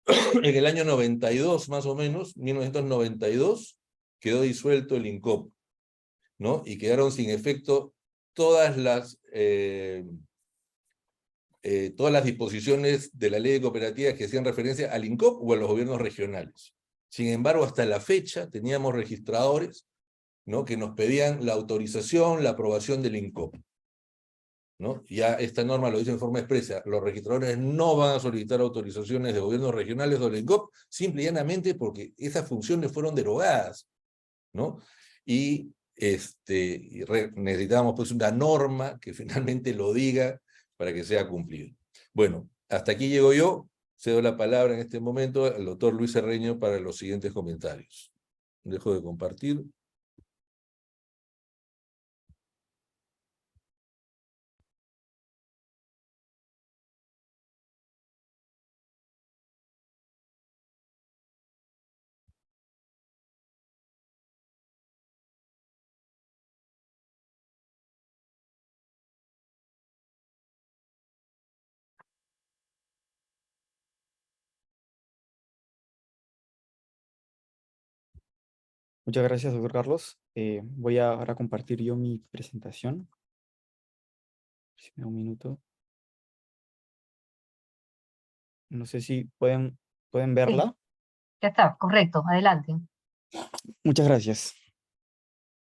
en el año 92, más o menos, 1992, quedó disuelto el INCOP, ¿no? Y quedaron sin efecto todas las disposiciones de la ley de cooperativas que hacían referencia al INCOP o a los gobiernos regionales. Sin embargo, hasta la fecha teníamos registradores, ¿no?, que nos pedían la autorización, la aprobación del INCOP, ¿no? Ya esta norma lo dice en forma expresa, los registradores no van a solicitar autorizaciones de gobiernos regionales o del INCOP, simple y llanamente porque esas funciones fueron derogadas, ¿no? Y necesitamos pues una norma que finalmente lo diga para que sea cumplido. Bueno, hasta aquí llego yo. Cedo la palabra en este momento al doctor Luis Cerreño para los siguientes comentarios. Dejo de compartir. Muchas gracias, doctor Carlos. Voy a ahora compartir yo mi presentación. Si me da un minuto. No sé si pueden verla. Sí, ya está, correcto, adelante. Muchas gracias.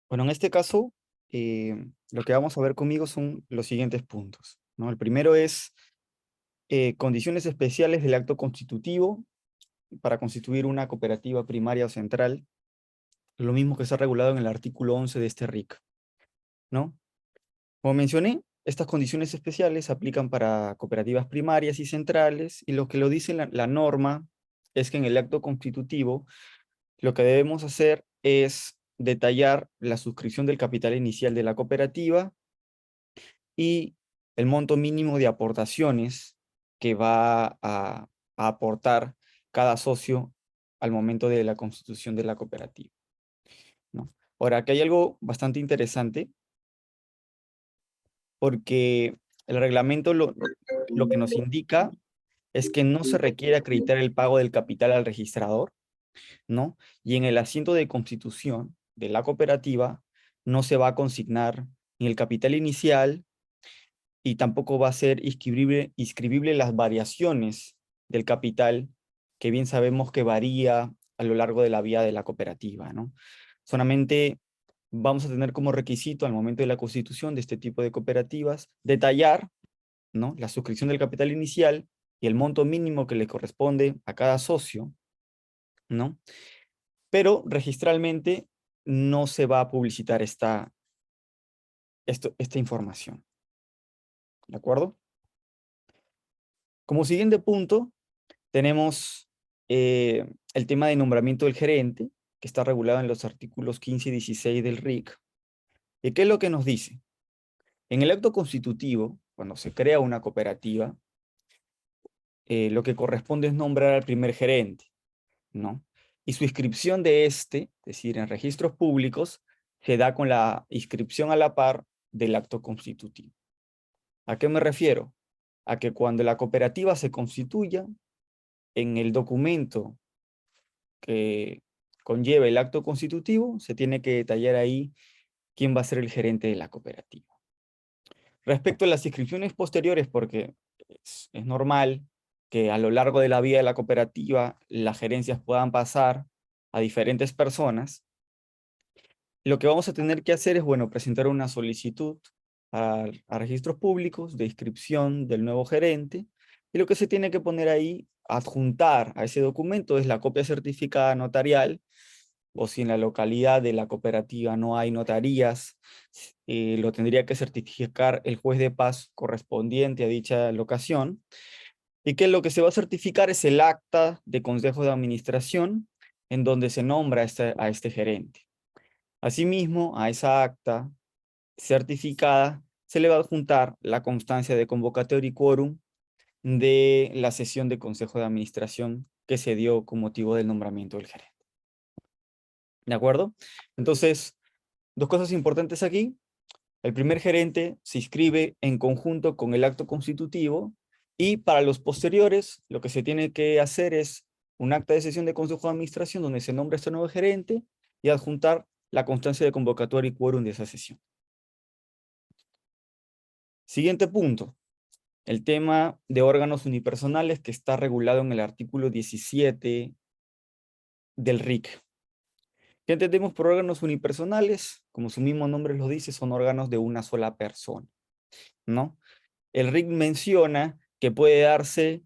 Bueno, en este caso, lo que vamos a ver conmigo son los siguientes puntos, ¿no? El primero es condiciones especiales del acto constitutivo para constituir una cooperativa primaria o central, lo mismo que está regulado en el artículo 11 de este RIC, ¿no? Como mencioné, estas condiciones especiales se aplican para cooperativas primarias y centrales, y lo que lo dice la norma es que en el acto constitutivo lo que debemos hacer es detallar la suscripción del capital inicial de la cooperativa y el monto mínimo de aportaciones que va a aportar cada socio al momento de la constitución de la cooperativa, ¿no? Ahora, aquí hay algo bastante interesante, porque el reglamento lo que nos indica es que no se requiere acreditar el pago del capital al registrador, ¿no? Y en el asiento de constitución de la cooperativa no se va a consignar ni el capital inicial y tampoco va a ser inscribible las variaciones del capital, que bien sabemos que varía a lo largo de la vida de la cooperativa, ¿no? Solamente vamos a tener como requisito al momento de la constitución de este tipo de cooperativas detallar, ¿no?, la suscripción del capital inicial y el monto mínimo que le corresponde a cada socio, ¿no? Pero registralmente no se va a publicitar esta información, ¿de acuerdo? Como siguiente punto, tenemos el tema de nombramiento del gerente, que está regulado en los artículos 15 y 16 del RIC. ¿Y qué es lo que nos dice? En el acto constitutivo, cuando se crea una cooperativa, lo que corresponde es nombrar al primer gerente, ¿no? Y su inscripción de este, es decir, en registros públicos, se da con la inscripción a la par del acto constitutivo. ¿A qué me refiero? A que cuando la cooperativa se constituya, en el documento que conlleva el acto constitutivo, se tiene que detallar ahí quién va a ser el gerente de la cooperativa. Respecto a las inscripciones posteriores, porque es normal que a lo largo de la vida de la cooperativa las gerencias puedan pasar a diferentes personas, lo que vamos a tener que hacer es, bueno, presentar una solicitud a registros públicos de inscripción del nuevo gerente, y lo que se tiene que poner ahí, adjuntar a ese documento, es la copia certificada notarial, o si en la localidad de la cooperativa no hay notarías, lo tendría que certificar el juez de paz correspondiente a dicha locación, y que lo que se va a certificar es el acta de consejo de administración en donde se nombra a este gerente. Asimismo, a esa acta certificada se le va a adjuntar la constancia de convocatoria y quórum de la sesión de consejo de administración que se dio con motivo del nombramiento del gerente. ¿De acuerdo? Entonces, dos cosas importantes aquí. El primer gerente se inscribe en conjunto con el acto constitutivo, y para los posteriores lo que se tiene que hacer es un acta de sesión de consejo de administración donde se nombra este nuevo gerente y adjuntar la constancia de convocatoria y quórum de esa sesión. Siguiente punto, el tema de órganos unipersonales, que está regulado en el artículo 17 del RIC. ¿Qué entendemos por órganos unipersonales? Como su mismo nombre lo dice, son órganos de una sola persona, ¿no? El RIC menciona que puede darse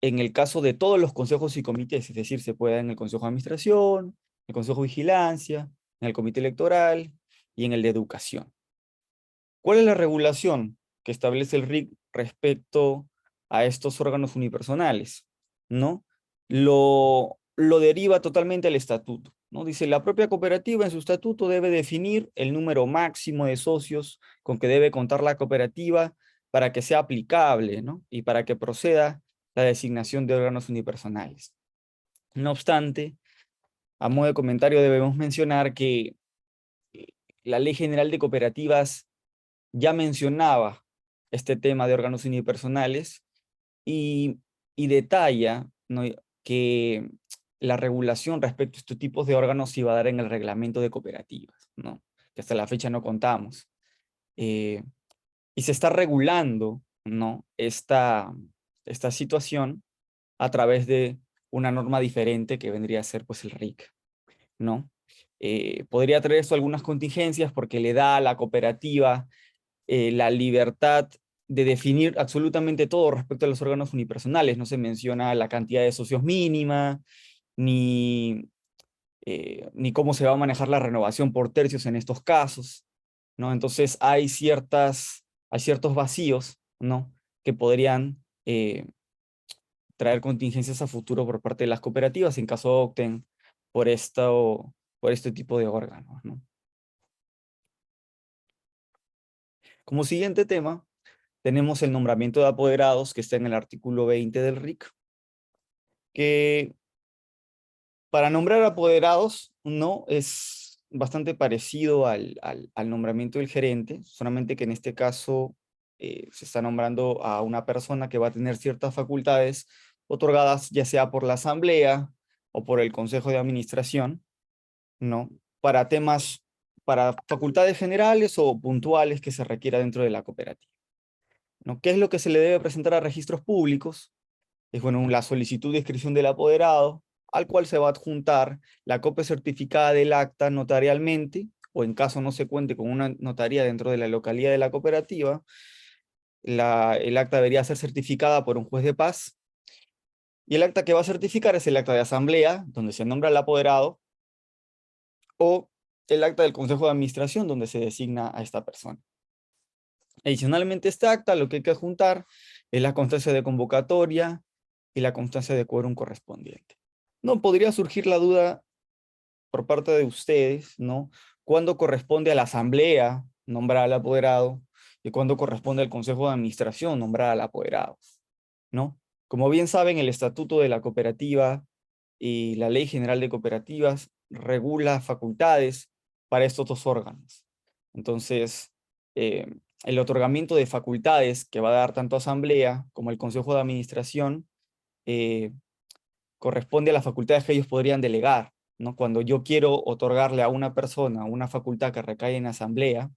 en el caso de todos los consejos y comités, es decir, se puede dar en el Consejo de Administración, el Consejo de Vigilancia, en el Comité Electoral y en el de Educación. ¿Cuál es la regulación que establece el RIC respecto a estos órganos unipersonales? ¿No? Lo deriva totalmente al estatuto, ¿no? Dice, la propia cooperativa en su estatuto debe definir el número máximo de socios con que debe contar la cooperativa para que sea aplicable, ¿no? Y para que proceda la designación de órganos unipersonales. No obstante, a modo de comentario debemos mencionar que la Ley General de Cooperativas ya mencionaba este tema de órganos unipersonales y detalla, ¿no?, que la regulación respecto a estos tipos de órganos se iba a dar en el reglamento de cooperativas, ¿no?, que hasta la fecha no contamos. Y se está regulando, ¿no?, esta situación a través de una norma diferente que vendría a ser pues el RIC, ¿no? Podría traer esto algunas contingencias porque le da a la cooperativa la libertad de definir absolutamente todo respecto a los órganos unipersonales. No se menciona la cantidad de socios mínima, ni cómo se va a manejar la renovación por tercios en estos casos, ¿no? Entonces hay ciertos vacíos, ¿no?, que podrían traer contingencias a futuro por parte de las cooperativas en caso opten por este tipo de órganos, ¿no? Como siguiente tema, tenemos el nombramiento de apoderados, que está en el artículo 20 del RIC, que para nombrar apoderados, ¿no?, es bastante parecido al nombramiento del gerente, solamente que en este caso se está nombrando a una persona que va a tener ciertas facultades otorgadas ya sea por la asamblea o por el consejo de administración, ¿no?, para facultades generales o puntuales que se requiera dentro de la cooperativa, ¿no? ¿Qué es lo que se le debe presentar a registros públicos? Es, bueno, la solicitud de inscripción del apoderado, al cual se va a adjuntar la copia certificada del acta notarialmente, o en caso no se cuente con una notaría dentro de la localidad de la cooperativa, el acta debería ser certificada por un juez de paz, Y el acta que va a certificar es el acta de asamblea, donde se nombra al apoderado, o el acta del consejo de administración, donde se designa a esta persona. Adicionalmente, este acta lo que hay que adjuntar es la constancia de convocatoria y la constancia de quórum correspondiente. No podría surgir la duda por parte de ustedes, ¿no? ¿Cuándo corresponde a la asamblea nombrar al apoderado y cuándo corresponde al consejo de administración nombrar al apoderado, ¿no? Como bien saben, el estatuto de la cooperativa y la ley general de cooperativas regula facultades para estos dos órganos. Entonces, el otorgamiento de facultades que va a dar tanto asamblea como el consejo de administración corresponde a las facultades que ellos podrían delegar, ¿no? Cuando yo quiero otorgarle a una persona una facultad que recae en asamblea,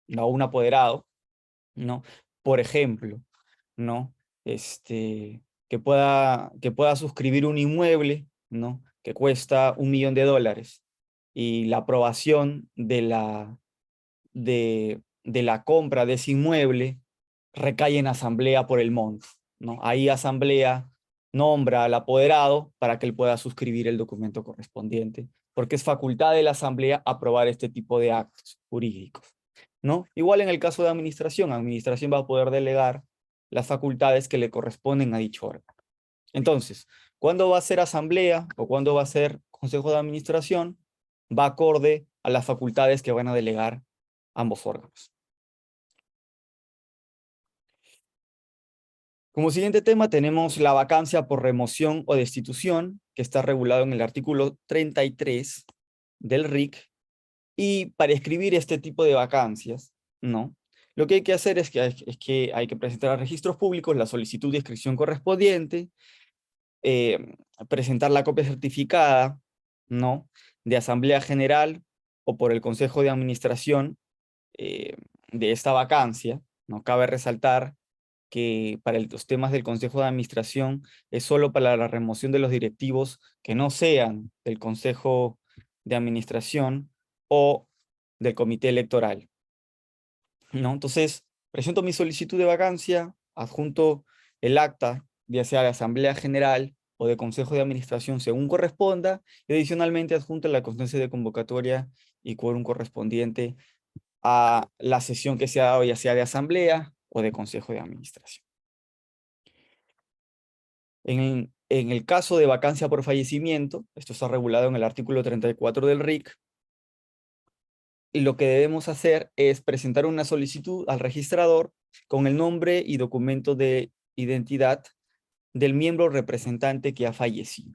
no a un apoderado, ¿no? Por ejemplo, ¿no? Que pueda suscribir un inmueble, ¿no? Que cuesta $1.000.000 y la aprobación de la compra de ese inmueble recae en asamblea por el monto, ¿no? Ahí asamblea nombra al apoderado para que él pueda suscribir el documento correspondiente, porque es facultad de la asamblea aprobar este tipo de actos jurídicos, ¿no? Igual en el caso de administración va a poder delegar las facultades que le corresponden a dicho órgano. Entonces, ¿cuándo va a ser asamblea o cuándo va a ser consejo de administración? Va acorde a las facultades que van a delegar ambos órganos. Como siguiente tema tenemos la vacancia por remoción o destitución, que está regulado en el artículo 33 del RIC. Y para escribir este tipo de vacancias, ¿no? Lo que hay que hacer es que hay que presentar a registros públicos la solicitud de inscripción correspondiente, presentar la copia certificada, ¿no? De Asamblea General o por el Consejo de Administración de esta vacancia, ¿no? Cabe resaltar que para los temas del Consejo de Administración es solo para la remoción de los directivos que no sean del Consejo de Administración o del Comité Electoral, ¿no? Entonces, presento mi solicitud de vacancia, adjunto el acta, ya sea de Asamblea General o de Consejo de Administración según corresponda, y adicionalmente adjunto la constancia de convocatoria y quórum correspondiente a la sesión que se ha dado, ya sea de Asamblea o de Consejo de Administración. En el caso de vacancia por fallecimiento, esto está regulado en el artículo 34 del RIC, y lo que debemos hacer es presentar una solicitud al registrador con el nombre y documento de identidad del miembro representante que ha fallecido,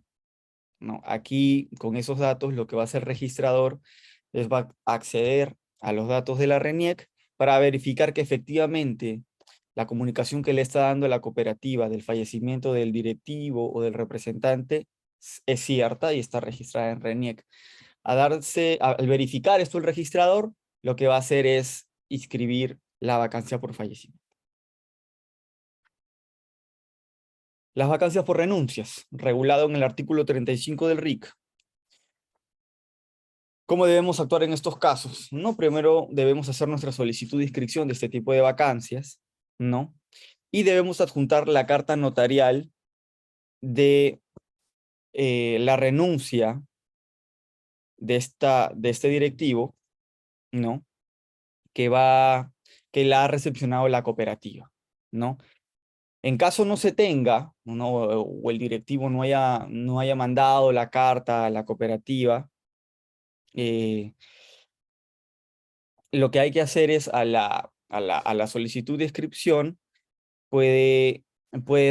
¿no? Aquí, con esos datos, lo que va a hacer el registrador es va a acceder a los datos de la RENIEC para verificar que efectivamente la comunicación que le está dando la cooperativa del fallecimiento del directivo o del representante es cierta y está registrada en RENIEC. Al verificar esto el registrador, lo que va a hacer es inscribir la vacancia por fallecimiento. Las vacancias por renuncias, regulado en el artículo 35 del RIC. ¿Cómo debemos actuar en estos casos? ¿No? Primero debemos hacer nuestra solicitud de inscripción de este tipo de vacancias, ¿no? Y debemos adjuntar la carta notarial de la renuncia de este directivo, ¿no? Que la ha recepcionado la cooperativa, ¿no? En caso no se tenga, ¿no? O el directivo no haya mandado la carta a la cooperativa, lo que hay que hacer es a la solicitud de inscripción puede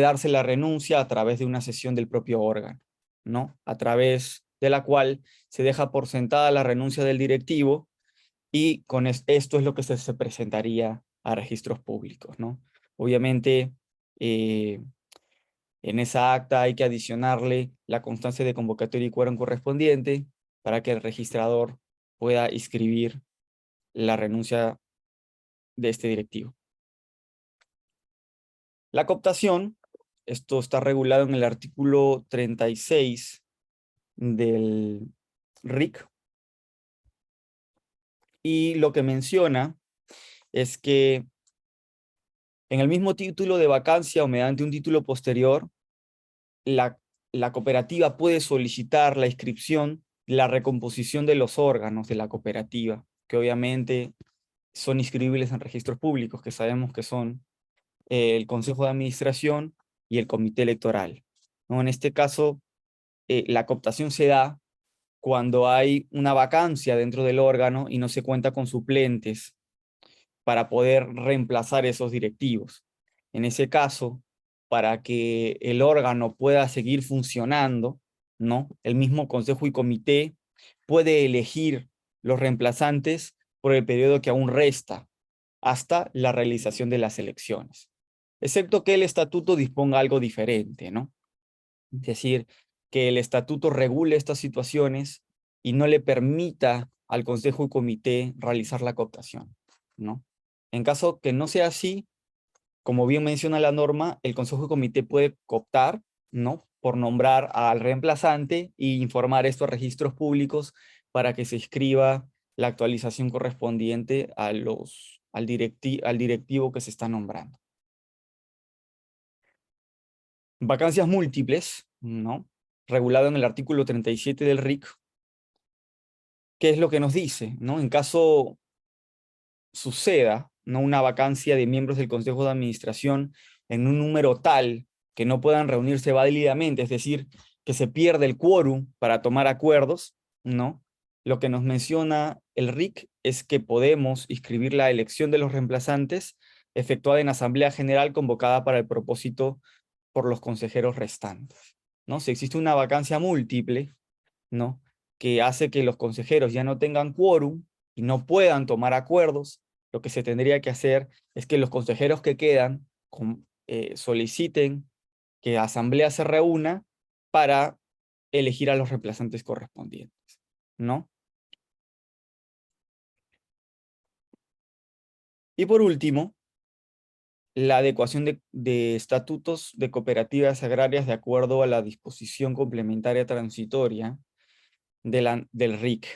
darse la renuncia a través de una sesión del propio órgano, ¿no? A través de la cual se deja por sentada la renuncia del directivo y con esto es lo que se presentaría a registros públicos, ¿no? Obviamente, en esa acta hay que adicionarle la constancia de convocatoria y quórum correspondiente para que el registrador pueda inscribir la renuncia de este directivo. La cooptación, esto está regulado en el artículo 36 del RIC, y lo que menciona es que en el mismo título de vacancia o mediante un título posterior, la la cooperativa puede solicitar la inscripción, la recomposición de los órganos de la cooperativa, que obviamente son inscribibles en registros públicos, que sabemos que son el Consejo de Administración y el Comité Electoral, ¿no? En este caso, la cooptación se da cuando hay una vacancia dentro del órgano y no se cuenta con suplentes para poder reemplazar esos directivos. En ese caso, para que el órgano pueda seguir funcionando, ¿no? El mismo consejo y comité puede elegir los reemplazantes por el periodo que aún resta hasta la realización de las elecciones, excepto que el estatuto disponga algo diferente, ¿no? Es decir, que el estatuto regule estas situaciones y no le permita al consejo y comité realizar la cooptación, ¿no? En caso que no sea así, como bien menciona la norma, el consejo y comité puede cooptar, ¿no? Por nombrar al reemplazante e informar esto a registros públicos para que se escriba la actualización correspondiente al directivo que se está nombrando. Vacancias múltiples, ¿no? Regulado en el artículo 37 del RIC. ¿Qué es lo que nos dice, ¿no? En caso suceda, ¿no?, una vacancia de miembros del Consejo de Administración en un número tal que no puedan reunirse válidamente, es decir, que se pierde el quórum para tomar acuerdos, ¿no? Lo que nos menciona el RIC es que podemos inscribir la elección de los reemplazantes efectuada en Asamblea General convocada para el propósito por los consejeros restantes, ¿no? Si existe una vacancia múltiple, ¿no?, que hace que los consejeros ya no tengan quórum y no puedan tomar acuerdos, lo que se tendría que hacer es que los consejeros que quedan soliciten que la asamblea se reúna para elegir a los reemplazantes correspondientes, ¿no? Y por último, la adecuación de estatutos de cooperativas agrarias de acuerdo a la disposición complementaria transitoria del RIC.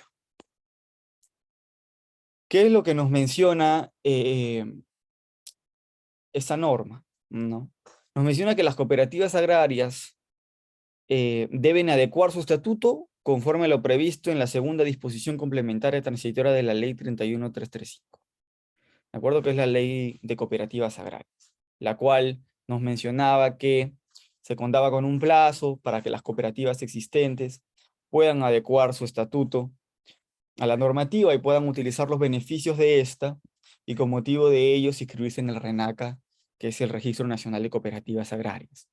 ¿Qué es lo que nos menciona esta norma, ¿no? Nos menciona que las cooperativas agrarias deben adecuar su estatuto conforme a lo previsto en la segunda disposición complementaria transitoria de la Ley 31335. ¿De acuerdo? Que es la Ley de Cooperativas Agrarias, la cual nos mencionaba que se contaba con un plazo para que las cooperativas existentes puedan adecuar su estatuto a la normativa y puedan utilizar los beneficios de esta, y con motivo de ellos inscribirse en el RENACA, que es el Registro Nacional de Cooperativas Agrarias,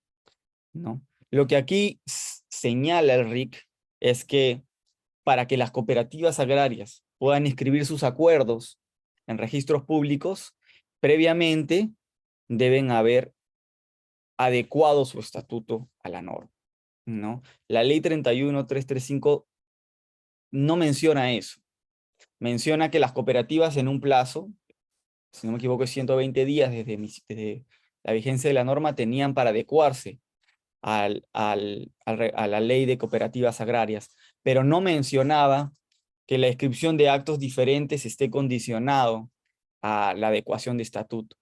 ¿no? Lo que aquí señala el RIC es que para que las cooperativas agrarias puedan inscribir sus acuerdos en registros públicos, previamente deben haber adecuado su estatuto a la norma, ¿no? La Ley 31335 no menciona eso. Menciona que las cooperativas en un plazo, si no me equivoco, es 120 días desde la vigencia de la norma, tenían para adecuarse a la ley de cooperativas agrarias, pero no mencionaba que la inscripción de actos diferentes esté condicionado a la adecuación de estatuto,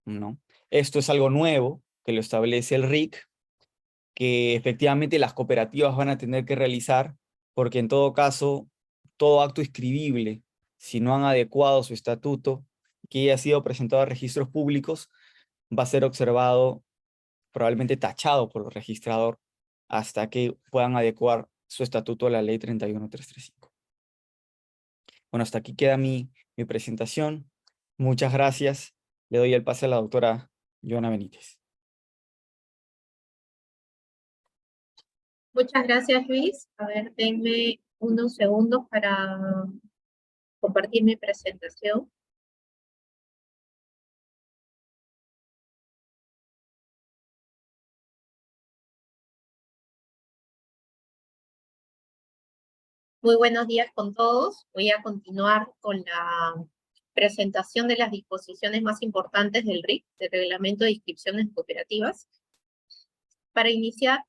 ¿no? Esto es algo nuevo que lo establece el RIC, que efectivamente las cooperativas van a tener que realizar, porque en todo caso, todo acto inscribible, si no han adecuado su estatuto, que haya sido presentado a registros públicos, va a ser observado, probablemente tachado por el registrador, hasta que puedan adecuar su estatuto a la Ley 31335. Bueno, hasta aquí queda mi presentación. Muchas gracias. Le doy el pase a la doctora Joana Benítez. Muchas gracias, Luis. A ver, denme unos segundos para compartir mi presentación. Muy buenos días con todos. Voy a continuar con la presentación de las disposiciones más importantes del RIC, del Reglamento de Inscripciones Cooperativas. Para iniciar,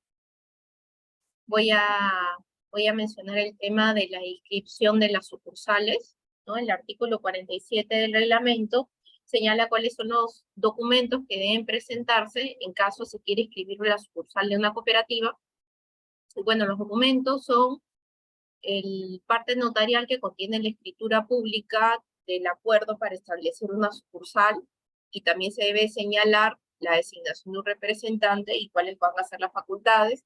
voy a mencionar el tema de la inscripción de las sucursales, ¿no? El artículo 47 del reglamento señala cuáles son los documentos que deben presentarse en caso se quiere inscribir la sucursal de una cooperativa. Y bueno, los documentos son el parte notarial que contiene la escritura pública del acuerdo para establecer una sucursal, y también se debe señalar la designación de un representante y cuáles van a ser las facultades.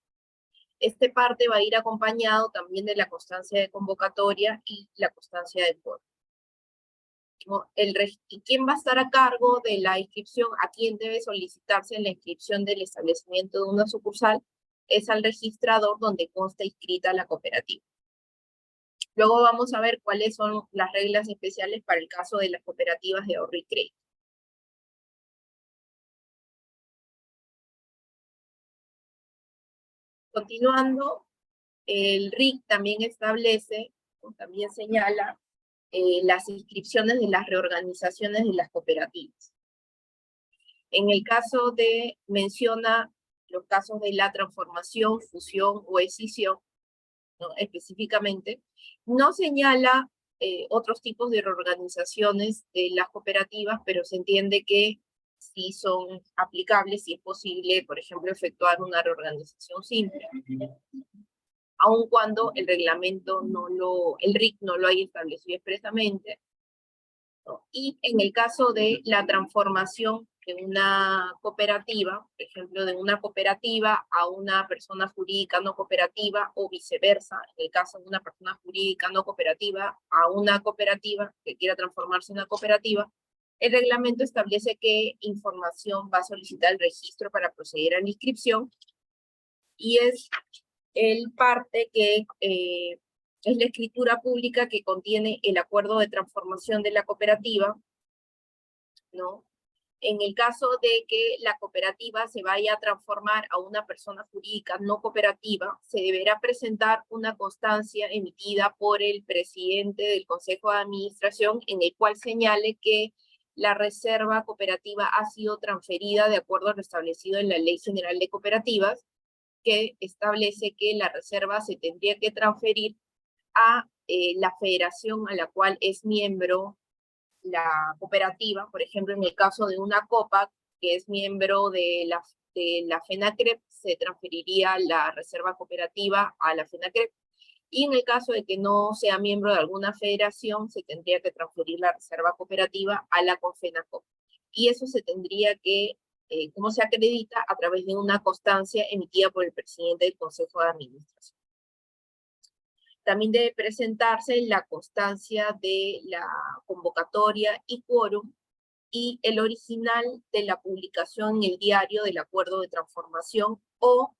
Este parte va a ir acompañado también de la constancia de convocatoria y la constancia de quórum. ¿Y quién va a estar a cargo de la inscripción? ¿A quién debe solicitarse la inscripción del establecimiento de una sucursal? Es al registrador donde consta inscrita la cooperativa. Luego vamos a ver cuáles son las reglas especiales para el caso de las cooperativas de ahorro y crédito. Continuando, el RIC también establece, o también señala, las inscripciones de las reorganizaciones de las cooperativas. En el caso de, menciona los casos de la transformación, fusión o escisión, ¿no? Específicamente, no señala otros tipos de reorganizaciones de las cooperativas, pero se entiende que sí son aplicables, si es posible, por ejemplo, efectuar una reorganización simple, aun cuando el reglamento el RIC no lo haya establecido expresamente, ¿no? Y en el caso de la transformación de una cooperativa, por ejemplo, de una cooperativa a una persona jurídica no cooperativa, o viceversa, en el caso de una persona jurídica no cooperativa a una cooperativa que quiera transformarse en una cooperativa, el reglamento establece qué información va a solicitar el registro para proceder a la inscripción, y es el parte que es la escritura pública que contiene el acuerdo de transformación de la cooperativa, ¿no? En el caso de que la cooperativa se vaya a transformar a una persona jurídica no cooperativa, se deberá presentar una constancia emitida por el presidente del Consejo de Administración en el cual señale que la reserva cooperativa ha sido transferida de acuerdo a lo establecido en la Ley General de Cooperativas, que establece que la reserva se tendría que transferir a la federación a la cual es miembro la cooperativa. Por ejemplo, en el caso de una COPAC, que es miembro de la FENACREP, se transferiría la reserva cooperativa a la FENACREP. Y en el caso de que no sea miembro de alguna federación, se tendría que transferir la reserva cooperativa a la CONFENACOP. Y eso se tendría que, ¿cómo se acredita? A través de una constancia emitida por el presidente del Consejo de Administración. También debe presentarse la constancia de la convocatoria y quórum, y el original de la publicación en el diario del acuerdo de transformación, o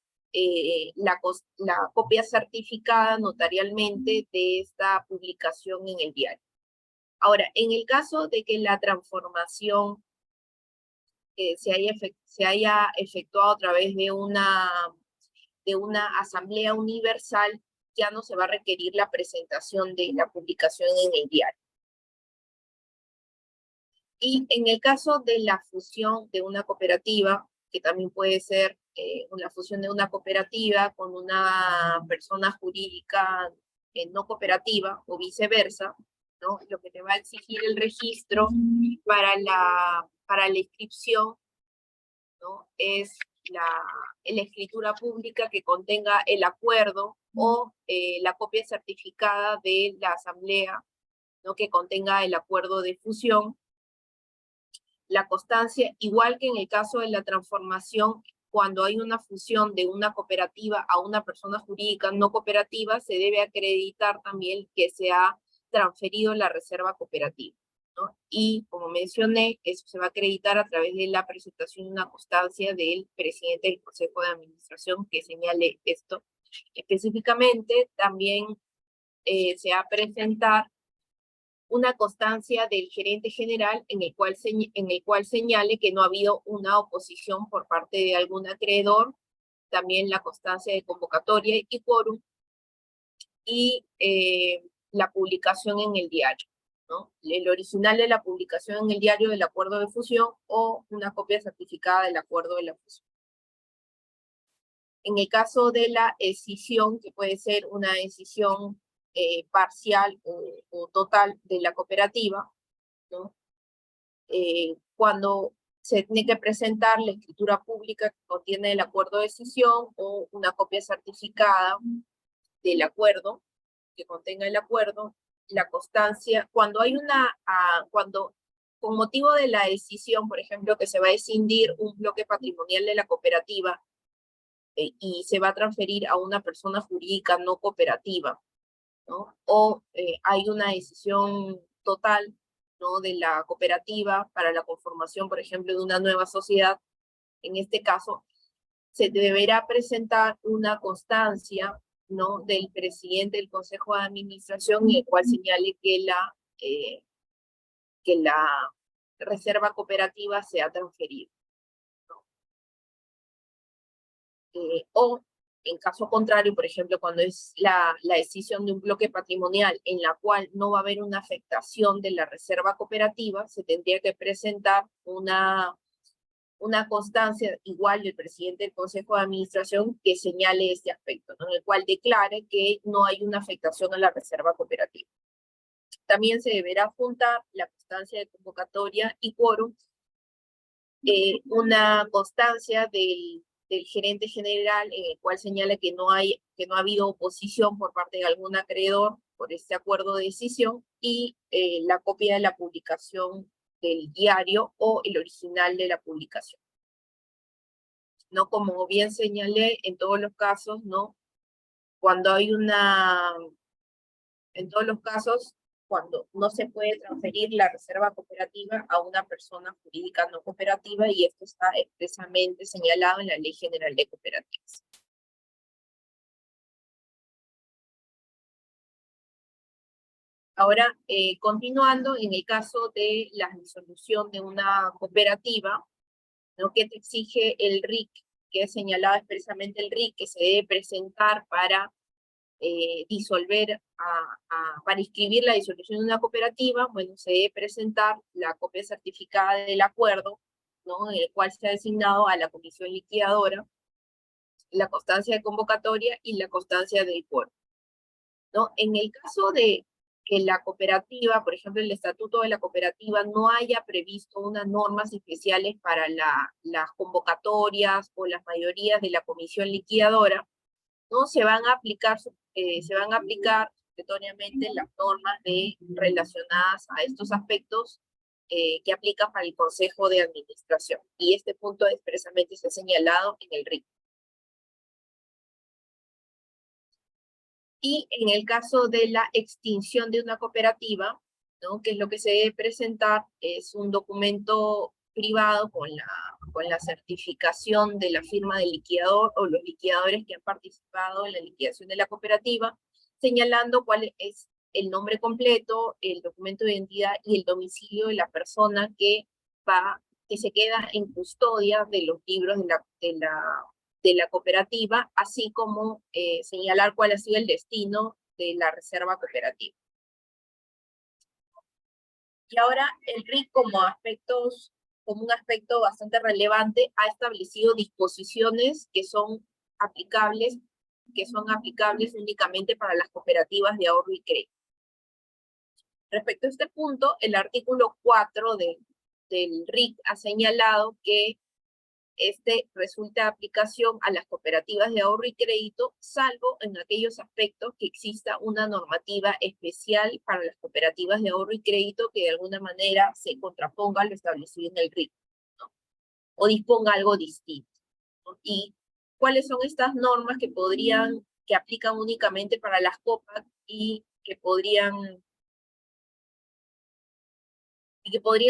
la copia certificada notarialmente de esta publicación en el diario. Ahora, en el caso de que la transformación se haya efectuado a través de una asamblea universal, ya no se va a requerir la presentación de la publicación en el diario. Y en el caso de la fusión de una cooperativa, que también puede ser una fusión de una cooperativa con una persona jurídica no cooperativa o viceversa, ¿no? Lo que te va a exigir el registro para la inscripción, ¿no? Es la escritura pública que contenga el acuerdo, o la copia certificada de la asamblea, ¿no? Que contenga el acuerdo de fusión. La constancia, igual que en el caso de la transformación, cuando hay una fusión de una cooperativa a una persona jurídica no cooperativa, se debe acreditar también que se ha transferido la reserva cooperativa, ¿no? Y como mencioné, eso se va a acreditar a través de la presentación de una constancia del presidente del Consejo de Administración que señale esto. Específicamente, también se va a presentar una constancia del gerente general en el cual señale que no ha habido una oposición por parte de algún acreedor, también la constancia de convocatoria y quórum, y la publicación en el diario, ¿no? El original de la publicación en el diario del acuerdo de fusión, o una copia certificada del acuerdo de la fusión. En el caso de la escisión, que puede ser una escisión parcial o total de la cooperativa, ¿no? cuando se tiene que presentar la escritura pública que contiene el acuerdo de cesión o una copia certificada del acuerdo que contenga el acuerdo, la constancia, cuando hay cuando con motivo de la decisión, por ejemplo, que se va a escindir un bloque patrimonial de la cooperativa y se va a transferir a una persona jurídica no cooperativa, ¿no? O hay una decisión total, ¿no?, de la cooperativa para la conformación, por ejemplo, de una nueva sociedad. En este caso, se deberá presentar una constancia, ¿no?, del presidente del Consejo de Administración, en el cual señale que la reserva cooperativa se ha transferido, ¿no? O, en caso contrario, por ejemplo, cuando es la decisión de un bloque patrimonial en la cual no va a haber una afectación de la reserva cooperativa, se tendría que presentar una constancia igual del presidente del Consejo de Administración que señale este aspecto, ¿no?, en el cual declare que no hay una afectación a la reserva cooperativa. También se deberá juntar la constancia de convocatoria y quórum, una constancia del gerente general en el cual señala que no ha habido oposición por parte de algún acreedor por este acuerdo de decisión, y la copia de la publicación del diario o el original de la publicación. ¿No? Como bien señalé, en todos los casos, ¿no?, en todos los casos, cuando no se puede transferir la reserva cooperativa a una persona jurídica no cooperativa, y esto está expresamente señalado en la Ley General de Cooperativas. Ahora, continuando, en el caso de la disolución de una cooperativa, ¿no?, que te exige el RIC, que es señalado expresamente el RIC, que se debe presentar para para inscribir la disolución de una cooperativa. Bueno, se debe presentar la copia certificada del acuerdo, ¿no?, en el cual se ha designado a la comisión liquidadora, la constancia de convocatoria y la constancia del quórum, ¿no? En el caso de que la cooperativa, por ejemplo, el estatuto de la cooperativa no haya previsto unas normas especiales para las convocatorias o las mayorías de la comisión liquidadora, ¿no?, se van a aplicar obligatoriamente las normas relacionadas a estos aspectos que aplican para el Consejo de Administración. Y este punto expresamente se ha señalado en el RIC. Y en el caso de la extinción de una cooperativa, ¿no?, que es lo que se debe presentar, es un documento privado con la certificación de la firma del liquidador o los liquidadores que han participado en la liquidación de la cooperativa, señalando cuál es el nombre completo, el documento de identidad y el domicilio de la persona que se queda en custodia de los libros de la cooperativa, así como señalar cuál ha sido el destino de la reserva cooperativa. Y ahora el RIC, como un aspecto bastante relevante, ha establecido disposiciones que son aplicables únicamente para las cooperativas de ahorro y crédito. Respecto a este punto, el artículo 4 del RIC ha señalado que resulta de aplicación a las cooperativas de ahorro y crédito, salvo en aquellos aspectos que exista una normativa especial para las cooperativas de ahorro y crédito que de alguna manera se contraponga a lo establecido en el RIC, ¿no?, o disponga algo distinto, ¿no? ¿Y cuáles son estas normas que aplican únicamente para las COPAC y que podrían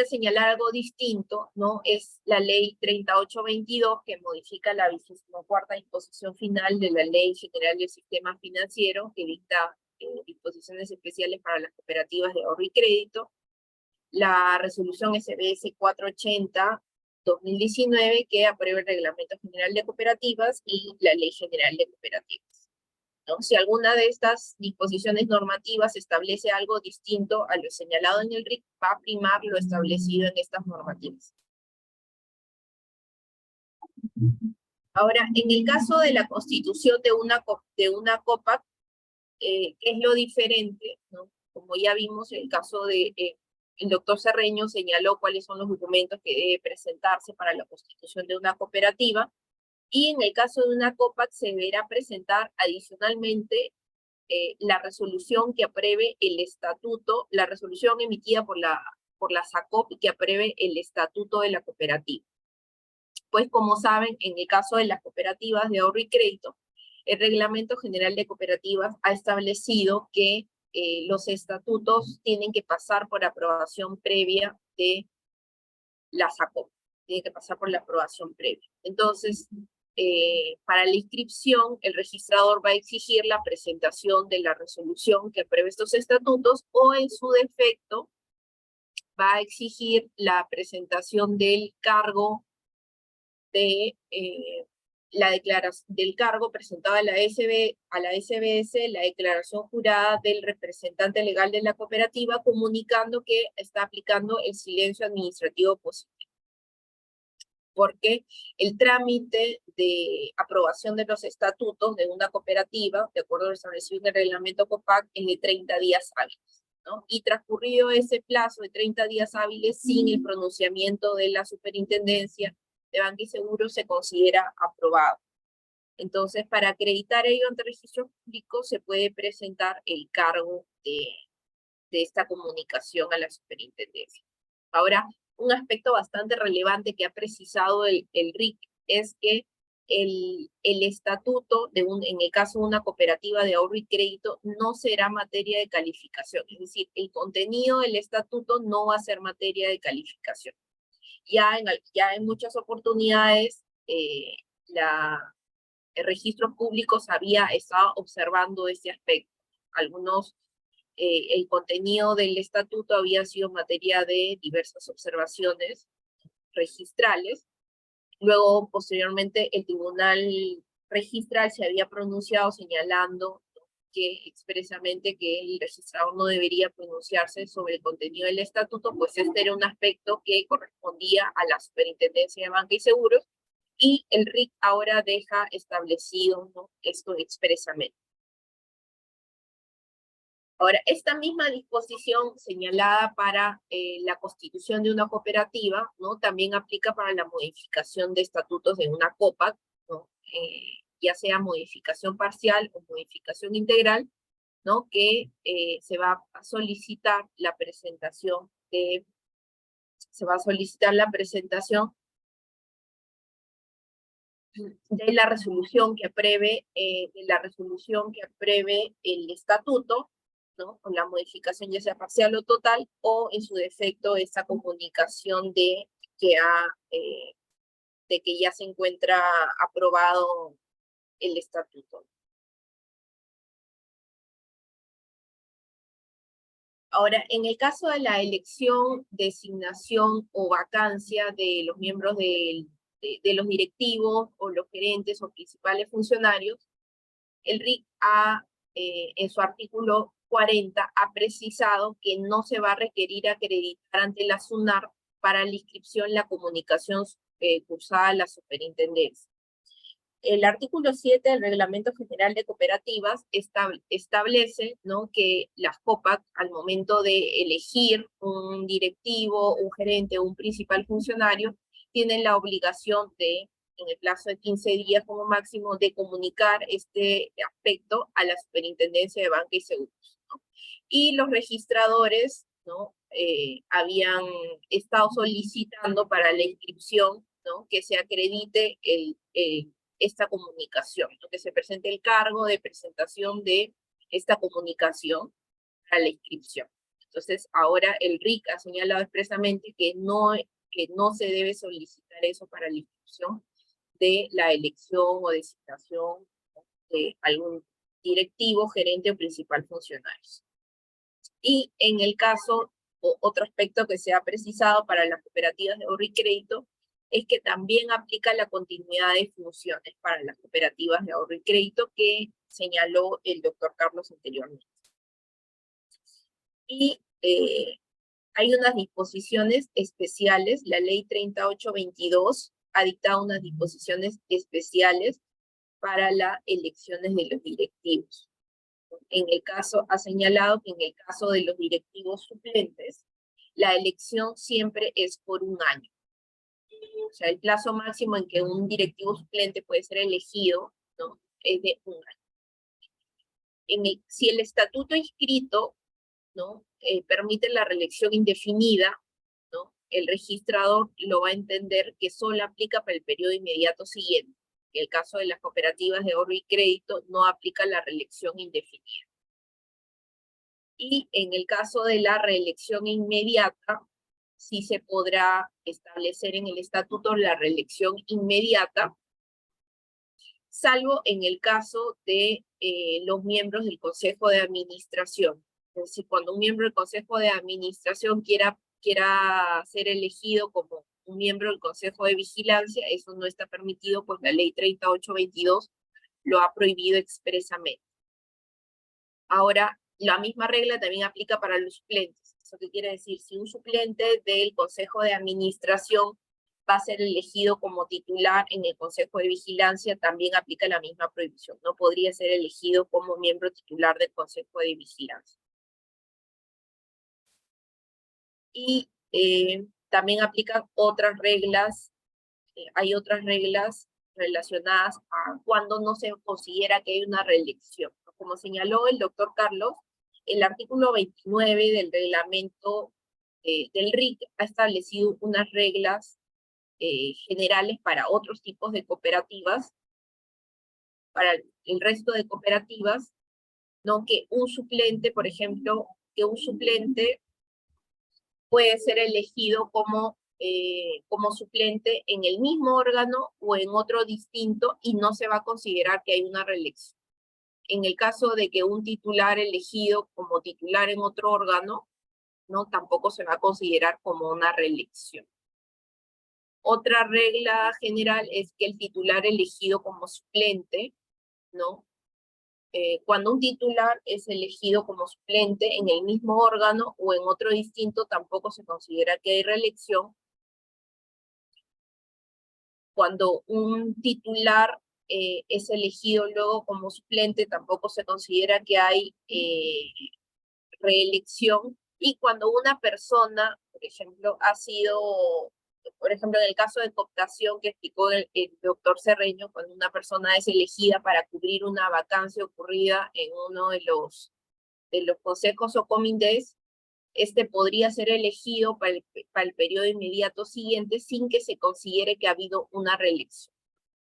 señalar algo distinto, ¿no? Es la ley 3822, que modifica la 24ª disposición final de la Ley General del Sistema Financiero, que dicta disposiciones especiales para las cooperativas de ahorro y crédito, la resolución SBS 480-2019, que aprueba el Reglamento General de Cooperativas, y la Ley General de Cooperativas, ¿no? Si alguna de estas disposiciones normativas establece algo distinto a lo señalado en el RIC, va a primar lo establecido en estas normativas. Ahora, en el caso de la constitución de una COPAC, ¿qué es lo diferente, ¿no? Como ya vimos, el caso de el doctor Cerreño señaló cuáles son los documentos que debe presentarse para la constitución de una cooperativa, y en el caso de una COPAC se deberá presentar adicionalmente la resolución que apruebe el estatuto, la resolución emitida por la SACOP que apruebe el estatuto de la cooperativa. Pues como saben, en el caso de las cooperativas de ahorro y crédito, el Reglamento General de Cooperativas ha establecido que los estatutos tienen que pasar por aprobación previa de la SACOP, tienen que pasar por la aprobación previa. Entonces, para la inscripción, el registrador va a exigir la presentación de la resolución que apruebe estos estatutos, o en su defecto va a exigir la presentación del cargo del cargo presentado a la SBS, la declaración jurada del representante legal de la cooperativa, comunicando que está aplicando el silencio administrativo positivo. Porque el trámite de aprobación de los estatutos de una cooperativa, de acuerdo a lo establecido en el reglamento COPAC, es de 30 días hábiles, ¿no? Y transcurrido ese plazo de 30 días hábiles, sin el pronunciamiento de la superintendencia de Banca y Seguros, se considera aprobado. Entonces, para acreditar ello ante el registro público, se puede presentar el cargo de esta comunicación a la superintendencia. Ahora, un aspecto bastante relevante que ha precisado el RIC es que el estatuto, en el caso de una cooperativa de ahorro y crédito, no será materia de calificación. Es decir, el contenido del estatuto no va a ser materia de calificación. Ya en muchas oportunidades, el registro público había estado observando ese aspecto. El contenido del estatuto había sido materia de diversas observaciones registrales. Luego, posteriormente, el tribunal registral se había pronunciado señalando expresamente que el registrador no debería pronunciarse sobre el contenido del estatuto, pues este era un aspecto que correspondía a la Superintendencia de Banca y Seguros, y el RIC ahora deja establecido, ¿no?, esto expresamente. Ahora, esta misma disposición señalada para la constitución de una cooperativa, ¿no?, también aplica para la modificación de estatutos de una COPAC, ¿no?, ya sea modificación parcial o modificación integral, ¿no?, que se va a solicitar la presentación de la resolución que apruebe el estatuto, ¿no?, con la modificación ya sea parcial o total, o en su defecto esta comunicación de que ya se encuentra aprobado el estatuto. Ahora, en el caso de la elección, designación o vacancia de los miembros de los directivos o los gerentes o principales funcionarios, el RIC en su artículo 40 ha precisado que no se va a requerir acreditar ante la SUNAR para la inscripción la comunicación cursada a la superintendencia. El artículo 7 del Reglamento General de Cooperativas establece, ¿no?, que las COPAC, al momento de elegir un directivo, un gerente o un principal funcionario, tienen la obligación de, en el plazo de 15 días como máximo, de comunicar este aspecto a la Superintendencia de Banca y Seguros, ¿no? Y los registradores, ¿no?, habían estado solicitando para la inscripción, ¿no?, que se acredite esta comunicación, ¿no?, que se presente el cargo de presentación de esta comunicación para la inscripción. Entonces, ahora el RIC ha señalado expresamente que no se debe solicitar eso para la inscripción de la elección o designación de algún directivo, gerente o principal funcionario. Y en el caso, otro aspecto que se ha precisado para las cooperativas de ahorro y crédito, es que también aplica la continuidad de funciones para las cooperativas de ahorro y crédito que señaló el doctor Carlos anteriormente. Y hay unas disposiciones especiales. La ley 3822 ha dictado unas disposiciones especiales para las elecciones de los directivos. Ha señalado que en el caso de los directivos suplentes, la elección siempre es por un año. O sea, el plazo máximo en que un directivo suplente puede ser elegido, ¿no?, es de un año. Si el estatuto inscrito, ¿no?, permite la reelección indefinida, ¿no?, el registrador lo va a entender que solo aplica para el periodo inmediato siguiente. En el caso de las cooperativas de ahorro y crédito, no aplica la reelección indefinida. Y en el caso de la reelección inmediata, sí se podrá establecer en el estatuto la reelección inmediata, salvo en el caso de los miembros del Consejo de Administración. Es decir, cuando un miembro del Consejo de Administración quiera ser elegido como un miembro del Consejo de Vigilancia, eso no está permitido, pues la ley 3822 lo ha prohibido expresamente. Ahora, la misma regla también aplica para los suplentes. ¿Eso qué quiere decir? Si un suplente del Consejo de Administración va a ser elegido como titular en el Consejo de Vigilancia, también aplica la misma prohibición. No podría ser elegido como miembro titular del Consejo de Vigilancia. Y también aplican otras reglas, hay otras reglas relacionadas a cuando no se considera que hay una reelección. Como señaló el doctor Carlos, el artículo 29 del reglamento del RIC ha establecido unas reglas generales para otros tipos de cooperativas, para el resto de cooperativas, ¿no? Que un suplente, por ejemplo, que un suplente puede ser elegido como suplente en el mismo órgano o en otro distinto y no se va a considerar que hay una reelección. En el caso de que un titular elegido como titular en otro órgano, ¿no?, tampoco se va a considerar como una reelección. Otra regla general es que el titular elegido como suplente, ¿no? Cuando un titular es elegido como suplente en el mismo órgano o en otro distinto, tampoco se considera que hay reelección. Cuando un titular es elegido luego como suplente, tampoco se considera que hay reelección. Y cuando una persona, por ejemplo, en el caso de cooptación que explicó el doctor Cerreño, cuando una persona es elegida para cubrir una vacancia ocurrida en uno de los consejos o comités, podría ser elegido para el periodo inmediato siguiente sin que se considere que ha habido una reelección.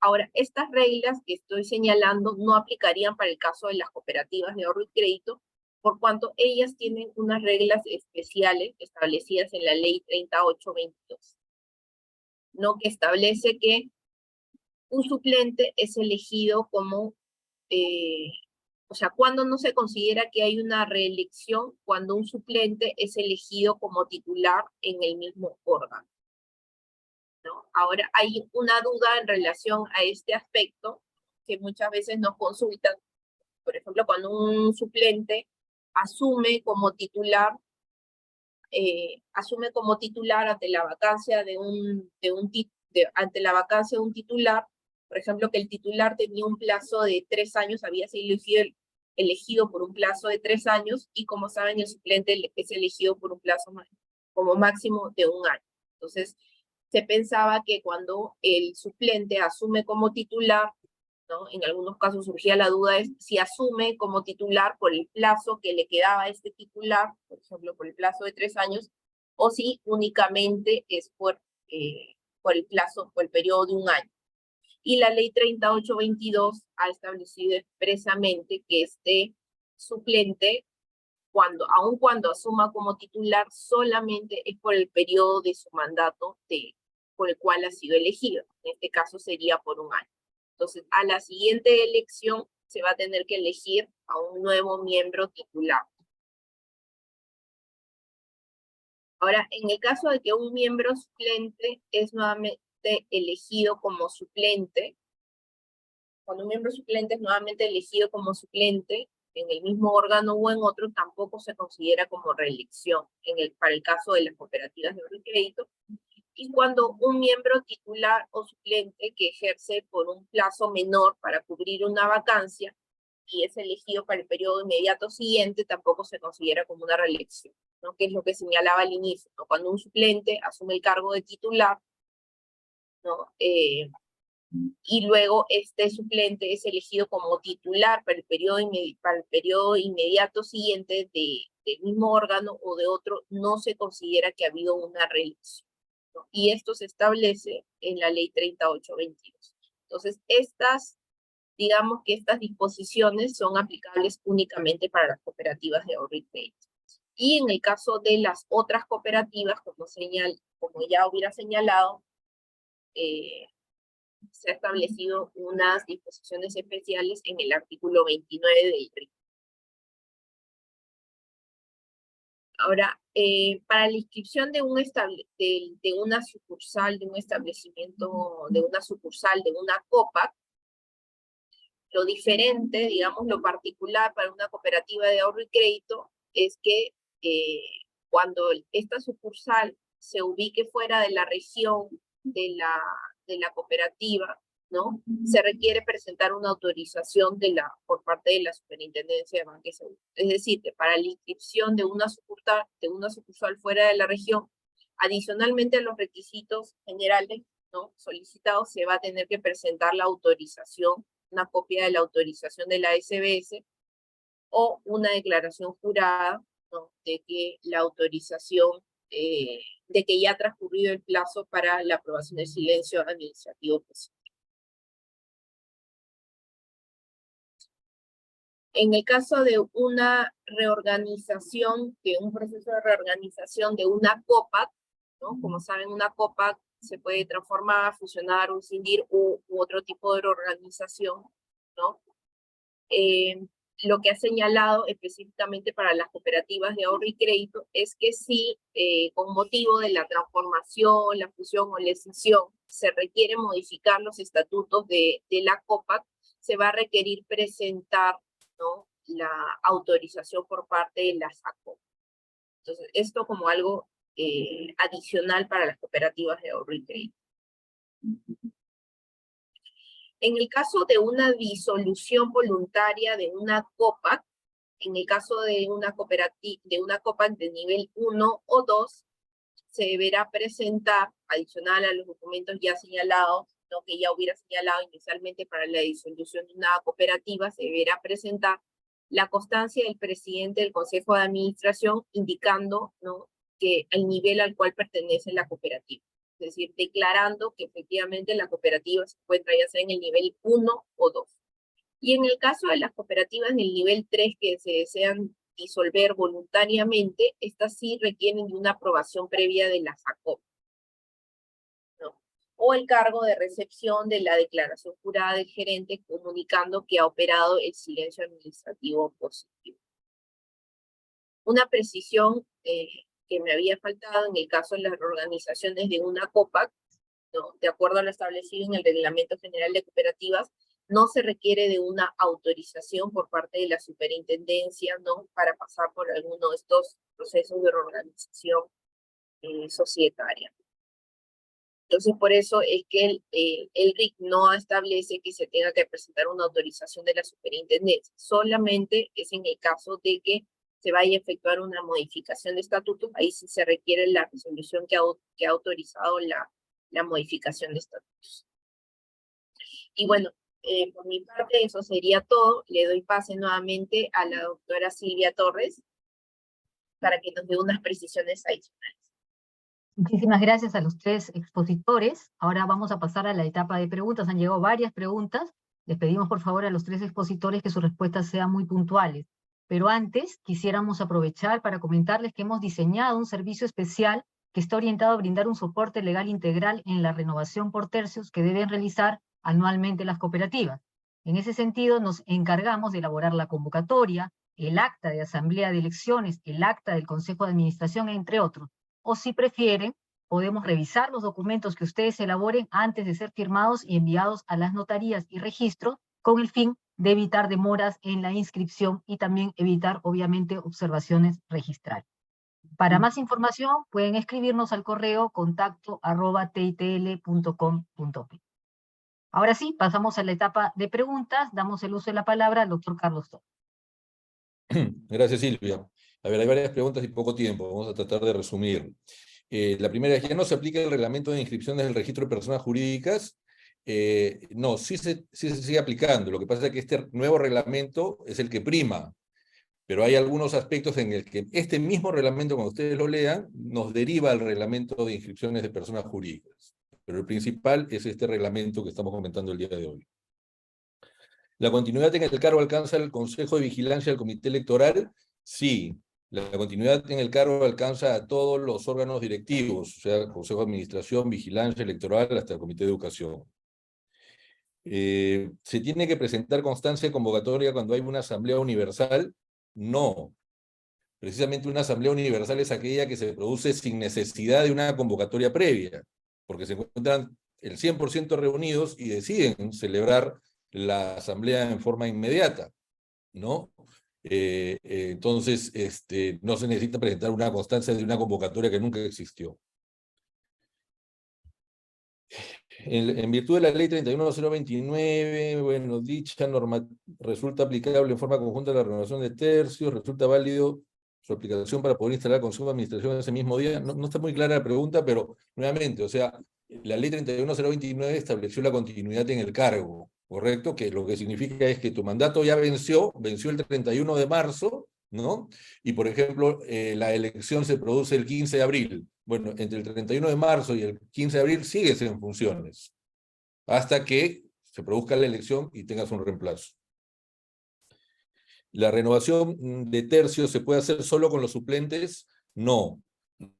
Ahora, estas reglas que estoy señalando no aplicarían para el caso de las cooperativas de ahorro y crédito, por cuanto ellas tienen unas reglas especiales establecidas en la ley 3822, ¿no?, que establece que un suplente es elegido como, cuando no se considera que hay una reelección, cuando un suplente es elegido como titular en el mismo órgano, ¿no? Ahora, hay una duda en relación a este aspecto que muchas veces nos consultan. Por ejemplo, cuando un suplente asume como titular ante la vacancia de un titular, por ejemplo, que el titular tenía un plazo de 3 años, había sido elegido por un plazo de 3 años, y como saben, el suplente es elegido por un plazo como máximo de 1 año. Entonces, se pensaba que cuando el suplente asume como titular, ¿no?, en algunos casos surgía la duda de si asume como titular por el plazo que le quedaba a este titular, por ejemplo, por el plazo de 3 años, o si únicamente es por el periodo de 1 año. Y la ley 3822 ha establecido expresamente que este suplente, aun cuando asuma como titular, solamente es por el periodo de su mandato por el cual ha sido elegido. En este caso sería por 1 año. Entonces, a la siguiente elección se va a tener que elegir a un nuevo miembro titular. Ahora, en el caso de que un miembro suplente es nuevamente elegido como suplente, cuando un miembro suplente es nuevamente elegido como suplente en el mismo órgano o en otro, tampoco se considera como reelección para el caso de las cooperativas de ahorro y crédito. Y cuando un miembro titular o suplente que ejerce por un plazo menor para cubrir una vacancia y es elegido para el periodo inmediato siguiente, tampoco se considera como una reelección. ¿no? Que es lo que señalaba al inicio, ¿no? Cuando un suplente asume el cargo de titular, ¿no? Y luego este suplente es elegido como titular para el periodo inmediato siguiente del mismo órgano o de otro, no se considera que ha habido una reelección, ¿no? Y esto se establece en la ley 3822. Entonces, digamos que estas disposiciones son aplicables únicamente para las cooperativas de ahorro y crédito. Y en el caso de las otras cooperativas, como ya hubiera señalado, se ha establecido unas disposiciones especiales en el artículo 29 del RIC. Ahora, para la inscripción de una sucursal, de un establecimiento, de una sucursal, de una COPAC, lo diferente, digamos, lo particular para una cooperativa de ahorro y crédito es que cuando esta sucursal se ubique fuera de la región de la cooperativa, ¿no? Se requiere presentar una autorización por parte de la Superintendencia de Banca y Seguros. Es decir, que para la inscripción de una sucursal fuera de la región, adicionalmente a los requisitos generales, ¿no?, solicitados, se va a tener que presentar la autorización, una copia de la autorización de la SBS o una declaración jurada, ¿no?, de que la autorización, de que ya ha transcurrido el plazo para la aprobación del silencio administrativo positivo. En el caso de una reorganización, de un proceso de reorganización de una COPAC, ¿no? Como saben, una COPAC se puede transformar, fusionar, escindir u otro tipo de organización, ¿no? Lo que ha señalado específicamente para las cooperativas de ahorro y crédito es que si con motivo de la transformación, la fusión o la escisión se requiere modificar los estatutos de la COPAC, se va a requerir presentar, ¿no?, la autorización por parte de la SACOP. Entonces, esto como algo adicional para las cooperativas de ahorro y crédito. En el caso de una disolución voluntaria de una COPAC, en el caso de una COPAC de nivel 1 o 2, se deberá presentar, adicional a los documentos ya señalados, lo que ya hubiera señalado inicialmente para la disolución de una cooperativa, se deberá presentar la constancia del presidente del Consejo de Administración indicando, ¿no?, que el nivel al cual pertenece la cooperativa. Es decir, declarando que efectivamente la cooperativa se encuentra ya sea en el nivel 1 o 2. Y en el caso de las cooperativas del nivel 3 que se desean disolver voluntariamente, estas sí requieren de una aprobación previa de la SACOP, ¿no?, o el cargo de recepción de la declaración jurada del gerente comunicando que ha operado el silencio administrativo positivo. Una precisión que me había faltado en el caso de las organizaciones de una COPAC, ¿no?, de acuerdo a lo establecido en el Reglamento General de Cooperativas, no se requiere de una autorización por parte de la superintendencia, ¿no?, para pasar por alguno de estos procesos de reorganización societaria. Entonces, por eso es que el RIC no establece que se tenga que presentar una autorización de la superintendencia. Solamente es en el caso de que se vaya a efectuar una modificación de estatutos, ahí sí se requiere la resolución que ha autorizado la modificación de estatutos. Y bueno, por mi parte eso sería todo. Le doy pase nuevamente a la doctora Silvia Torres para que nos dé unas precisiones adicionales. Muchísimas gracias a los tres expositores. Ahora vamos a pasar a la etapa de preguntas. Han llegado varias preguntas. Les pedimos por favor a los tres expositores que sus respuestas sean muy puntuales. Pero antes quisiéramos aprovechar para comentarles que hemos diseñado un servicio especial que está orientado a brindar un soporte legal integral en la renovación por tercios que deben realizar anualmente las cooperativas. En ese sentido, nos encargamos de elaborar la convocatoria, el acta de asamblea de elecciones, el acta del Consejo de Administración, entre otros. O si prefieren, podemos revisar los documentos que ustedes elaboren antes de ser firmados y enviados a las notarías y registros con el fin de evitar demoras en la inscripción y también evitar, obviamente, observaciones registrales. Para más información, pueden escribirnos al correo contacto@titl.com.p. Ahora sí, pasamos a la etapa de preguntas. Damos el uso de la palabra al doctor Carlos Torres. Gracias, Silvia. A ver, hay varias preguntas y poco tiempo, vamos a tratar de resumir. La primera es, ¿ya no se aplica el reglamento de inscripciones del registro de personas jurídicas? No, sí se sigue aplicando. Lo que pasa es que este nuevo reglamento es el que prima, pero hay algunos aspectos en el que este mismo reglamento, cuando ustedes lo lean, nos deriva al reglamento de inscripciones de personas jurídicas. Pero el principal es este reglamento que estamos comentando el día de hoy. ¿La continuidad en el cargo alcanza el Consejo de Vigilancia del Comité Electoral? Sí. La continuidad en el cargo alcanza a todos los órganos directivos, o sea, Consejo de Administración, Vigilancia Electoral, hasta el Comité de Educación. ¿Se tiene que presentar constancia de convocatoria cuando hay una asamblea universal? No. Precisamente una asamblea universal es aquella que se produce sin necesidad de una convocatoria previa, porque se encuentran el 100% reunidos y deciden celebrar la asamblea en forma inmediata, ¿no? Entonces, no se necesita presentar una constancia de una convocatoria que nunca existió. En virtud de la ley 31.029, bueno, dicha norma resulta aplicable en forma conjunta a la renovación de tercios, resulta válido su aplicación para poder instalar Consejo de Administración ese mismo día. No está muy clara la pregunta, pero nuevamente, o sea, la ley 31.029 estableció la continuidad en el cargo, ¿correcto? Que lo que significa es que tu mandato ya venció el 31 de marzo, ¿no? Y, por ejemplo, la elección se produce el 15 de abril. Bueno, entre el 31 de marzo y el 15 de abril sigues en funciones, hasta que se produzca la elección y tengas un reemplazo. ¿La renovación de tercios se puede hacer solo con los suplentes? No.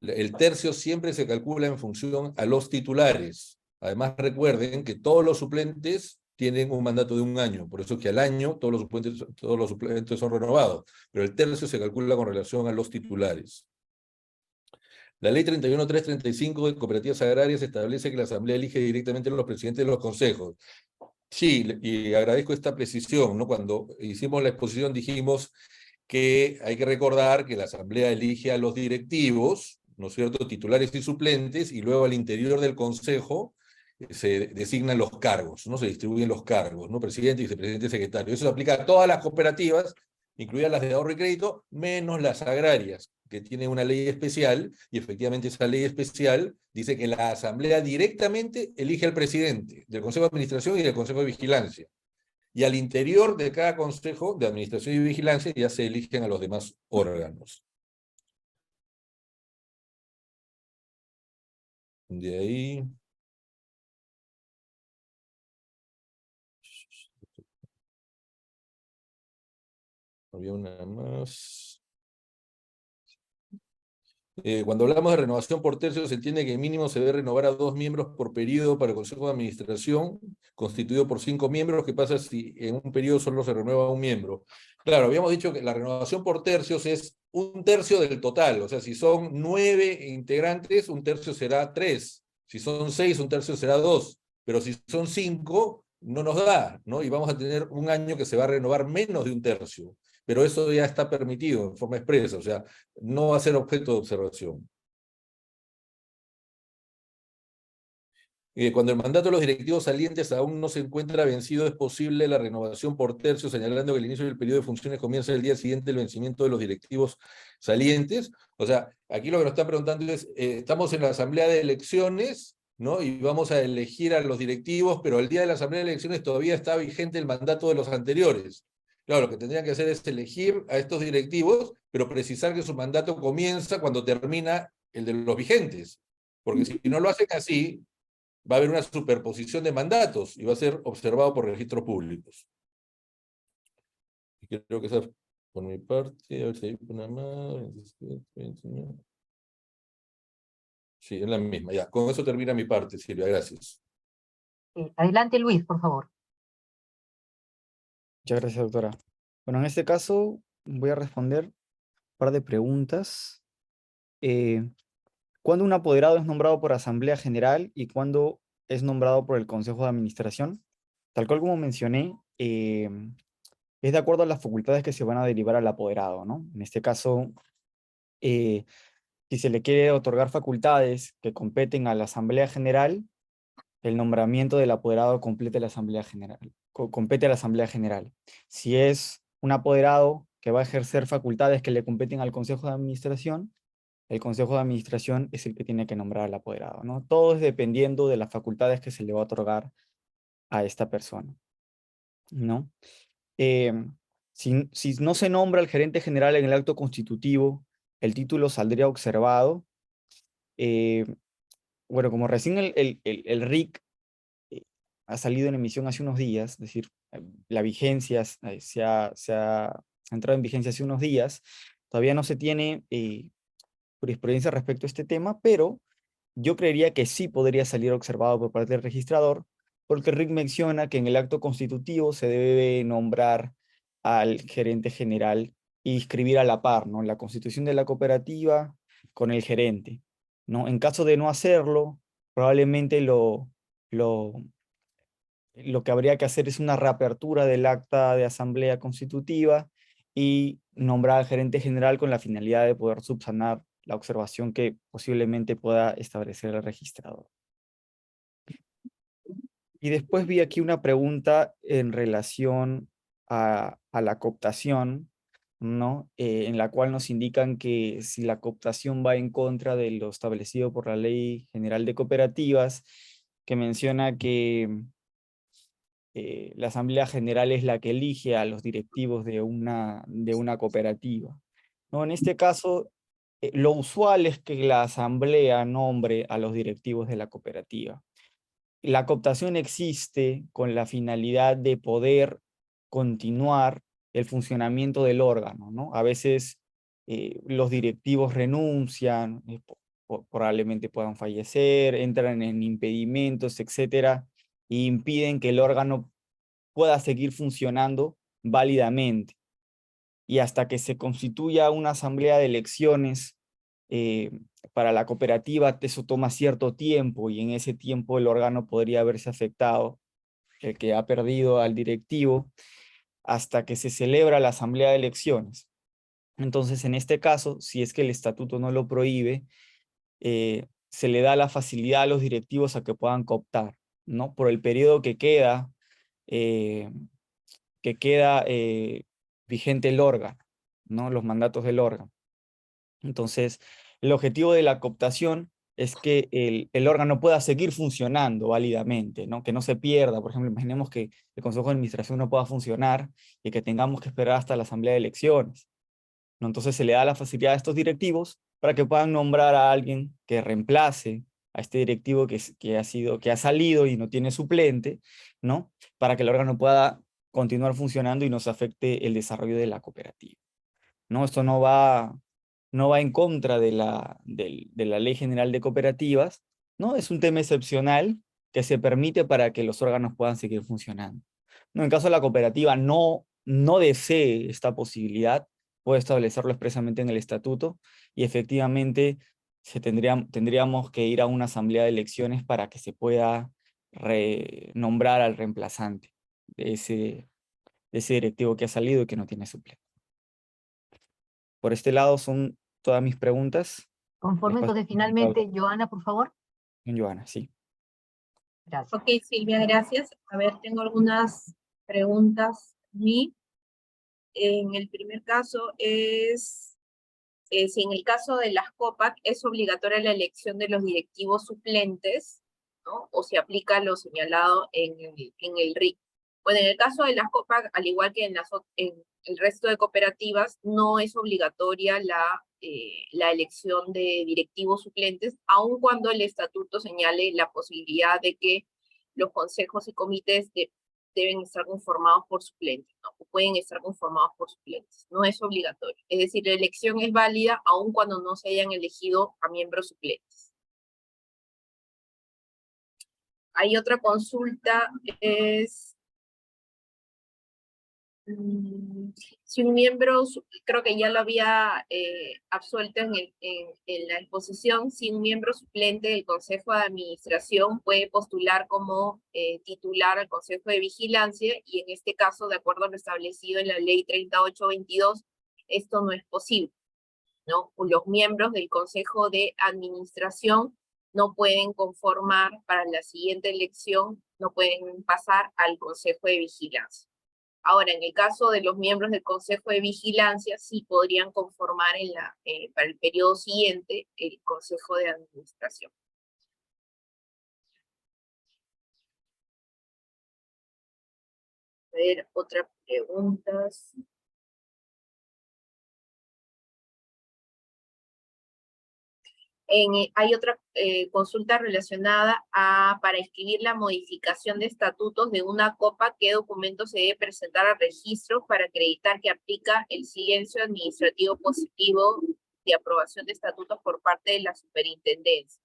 El tercio siempre se calcula en función a los titulares. Además, recuerden que todos los suplentes tienen un mandato de 1 año, por eso es que al año todos los suplentes son renovados, pero el tercio se calcula con relación a los titulares. La ley 31.335 de cooperativas agrarias establece que la asamblea elige directamente a los presidentes de los consejos. Sí, y agradezco esta precisión, ¿no? Cuando hicimos la exposición dijimos que hay que recordar que la asamblea elige a los directivos, ¿no es cierto?, titulares y suplentes, y luego al interior del consejo se designan los cargos, ¿no? Se distribuyen los cargos, ¿no? Presidente, vicepresidente, secretario. Eso se aplica a todas las cooperativas, incluidas las de ahorro y crédito, menos las agrarias, que tienen una ley especial, y efectivamente esa ley especial dice que la asamblea directamente elige al presidente del Consejo de Administración y del Consejo de Vigilancia. Y al interior de cada Consejo de Administración y Vigilancia ya se eligen a los demás órganos. De ahí... Había una más. Cuando hablamos de renovación por tercios, se entiende que mínimo se debe renovar a 2 miembros por periodo para el Consejo de Administración, constituido por 5 miembros. ¿Qué pasa si en un periodo solo se renueva 1 miembro? Claro, habíamos dicho que la renovación por tercios es 1/3 del total. O sea, si son 9 integrantes, 1/3 será 3. Si son 6, 1/3 será 2. Pero si son 5, no nos da, ¿no? Y vamos a tener un año que se va a renovar menos de 1/3. Pero eso ya está permitido en forma expresa, o sea, no va a ser objeto de observación. Cuando el mandato de los directivos salientes aún no se encuentra vencido, es posible la renovación por tercios, señalando que el inicio del periodo de funciones comienza el día siguiente del vencimiento de los directivos salientes. O sea, aquí lo que nos están preguntando es, estamos en la asamblea de elecciones, ¿no? Y vamos a elegir a los directivos, pero el día de la asamblea de elecciones todavía está vigente el mandato de los anteriores. Claro, lo que tendrían que hacer es elegir a estos directivos, pero precisar que su mandato comienza cuando termina el de los vigentes. Porque si no lo hacen así, va a haber una superposición de mandatos y va a ser observado por registros públicos. Y creo que esa por mi parte, a ver si hay una más. Sí, es la misma, ya. Con eso termina mi parte, Silvia, gracias. Adelante, Luis, por favor. Muchas gracias, doctora. Bueno, en este caso voy a responder un par de preguntas. ¿Cuándo un apoderado es nombrado por Asamblea General y cuándo es nombrado por el Consejo de Administración? Tal cual como mencioné, es de acuerdo a las facultades que se van a derivar al apoderado, ¿no? En este caso, si se le quiere otorgar facultades que competen a la Asamblea General, el nombramiento del apoderado compete a la Asamblea General. Si es un apoderado que va a ejercer facultades que le competen al Consejo de Administración, el Consejo de Administración es el que tiene que nombrar al apoderado, ¿no? Todo es dependiendo de las facultades que se le va a otorgar a esta persona, ¿no? Si no se nombra al gerente general en el acto constitutivo, el título saldría observado. Bueno, como recién el RIC ha salido en emisión hace unos días, es decir, la vigencia se ha entrado en vigencia hace unos días, todavía no se tiene jurisprudencia respecto a este tema, pero yo creería que sí podría salir observado por parte del registrador, porque el RIC menciona que en el acto constitutivo se debe nombrar al gerente general y inscribir a la par, ¿no?, la constitución de la cooperativa con el gerente, ¿no? En caso de no hacerlo, probablemente lo que habría que hacer es una reapertura del acta de asamblea constitutiva y nombrar al gerente general con la finalidad de poder subsanar la observación que posiblemente pueda establecer el registrador. Y después vi aquí una pregunta en relación a la cooptación, ¿no? En la cual nos indican que si la cooptación va en contra de lo establecido por la Ley General de Cooperativas, que menciona que la Asamblea General es la que elige a los directivos de una cooperativa, ¿no? En este caso, lo usual es que la Asamblea nombre a los directivos de la cooperativa. La cooptación existe con la finalidad de poder continuar el funcionamiento del órgano, ¿no? A veces los directivos renuncian, probablemente puedan fallecer, entran en impedimentos, etcétera, y impiden que el órgano pueda seguir funcionando válidamente. Y hasta que se constituya una asamblea de elecciones para la cooperativa, eso toma cierto tiempo, y en ese tiempo el órgano podría verse afectado, el que ha perdido al directivo, hasta que se celebra la asamblea de elecciones. Entonces, en este caso, si es que el estatuto no lo prohíbe, se le da la facilidad a los directivos a que puedan cooptar, ¿no? Por el periodo que queda vigente el órgano, ¿no? Los mandatos del órgano. Entonces, el objetivo de la cooptación es que el órgano pueda seguir funcionando válidamente, ¿no? Que no se pierda. Por ejemplo, imaginemos que el Consejo de Administración no pueda funcionar y que tengamos que esperar hasta la asamblea de elecciones, ¿no? Entonces se le da la facilidad a estos directivos para que puedan nombrar a alguien que reemplace a este directivo que ha salido y no tiene suplente, ¿no? Para que el órgano pueda continuar funcionando y no se afecte el desarrollo de la cooperativa, ¿no? Esto no va en contra de la Ley General de Cooperativas, ¿no? Es un tema excepcional que se permite para que los órganos puedan seguir funcionando, ¿no? En caso de la cooperativa no desee esta posibilidad, puede establecerlo expresamente en el estatuto, y efectivamente tendríamos que ir a una asamblea de elecciones para que se pueda nombrar al reemplazante de ese directivo que ha salido y que no tiene suplente. Por este lado son todas mis preguntas. Conforme, Después, entonces, finalmente, Joana, por favor. Joana, sí. Gracias. Ok, Silvia, gracias. A ver, tengo algunas preguntas. En el primer caso es, si en el caso de las COPAC es obligatoria la elección de los directivos suplentes, ¿no? O se aplica lo señalado en el RIC. Bueno, en el caso de las COPAC, al igual que en el resto de cooperativas, no es obligatoria la elección de directivos suplentes, aun cuando el estatuto señale la posibilidad de que los consejos y comités deben estar conformados por suplentes, ¿no? O pueden estar conformados por suplentes. No es obligatorio. Es decir, la elección es válida aun cuando no se hayan elegido a miembros suplentes. Hay otra consulta, es si un miembro, creo que ya lo había absuelto en la exposición, si un miembro suplente del Consejo de Administración puede postular como titular al Consejo de Vigilancia, y en este caso, de acuerdo a lo establecido en la Ley 3822, esto no es posible, ¿no? Los miembros del Consejo de Administración no pueden conformar para la siguiente elección, no pueden pasar al Consejo de Vigilancia. Ahora, en el caso de los miembros del Consejo de Vigilancia, sí podrían conformar para el periodo siguiente el Consejo de Administración. A ver, otras preguntas. Hay otra consulta relacionada para inscribir la modificación de estatutos de una COPA. ¿Qué documento se debe presentar al registro para acreditar que aplica el silencio administrativo positivo de aprobación de estatutos por parte de la superintendencia?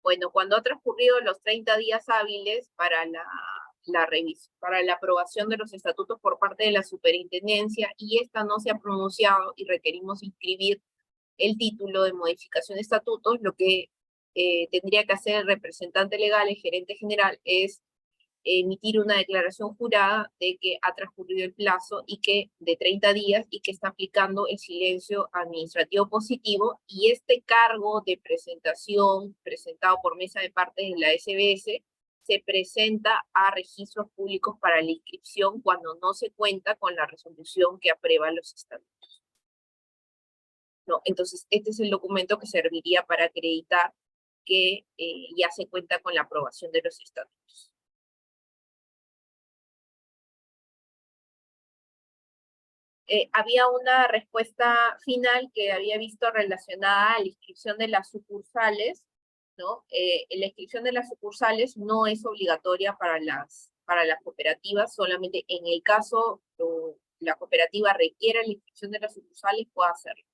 Bueno, cuando ha transcurrido los 30 días hábiles para la aprobación de los estatutos por parte de la superintendencia y esta no se ha pronunciado y requerimos inscribir el título de modificación de estatutos, lo que tendría que hacer el representante legal, el gerente general, es emitir una declaración jurada de que ha transcurrido el plazo y que de 30 días y que está aplicando el silencio administrativo positivo, y este cargo de presentación presentado por mesa de partes de la SBS se presenta a registros públicos para la inscripción cuando no se cuenta con la resolución que aprueba los estatutos. No, entonces, este es el documento que serviría para acreditar que ya se cuenta con la aprobación de los estatutos. Había una respuesta final que había visto relacionada a la inscripción de las sucursales, ¿no? La inscripción de las sucursales no es obligatoria para las cooperativas, solamente en el caso la cooperativa requiera la inscripción de las sucursales, puede hacerlo.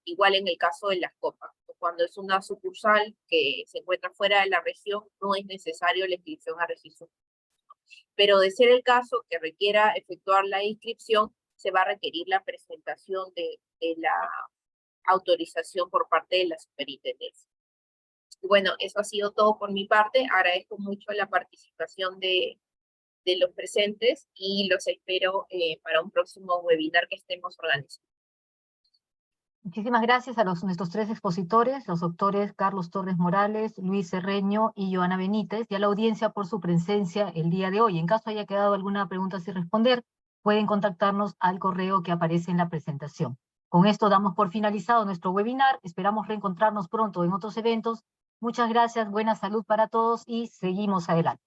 Igual en el caso de las COPA, cuando es una sucursal que se encuentra fuera de la región, no es necesario la inscripción a registro. Pero de ser el caso que requiera efectuar la inscripción, se va a requerir la presentación de la autorización por parte de la superintendencia. Bueno, eso ha sido todo por mi parte. Agradezco mucho la participación de los presentes y los espero para un próximo webinar que estemos organizando. Muchísimas gracias a nuestros tres expositores, los doctores Carlos Torres Morales, Luis Cerreño y Joana Benítez, y a la audiencia por su presencia el día de hoy. En caso haya quedado alguna pregunta sin responder, pueden contactarnos al correo que aparece en la presentación. Con esto damos por finalizado nuestro webinar. Esperamos reencontrarnos pronto en otros eventos. Muchas gracias, buena salud para todos y seguimos adelante.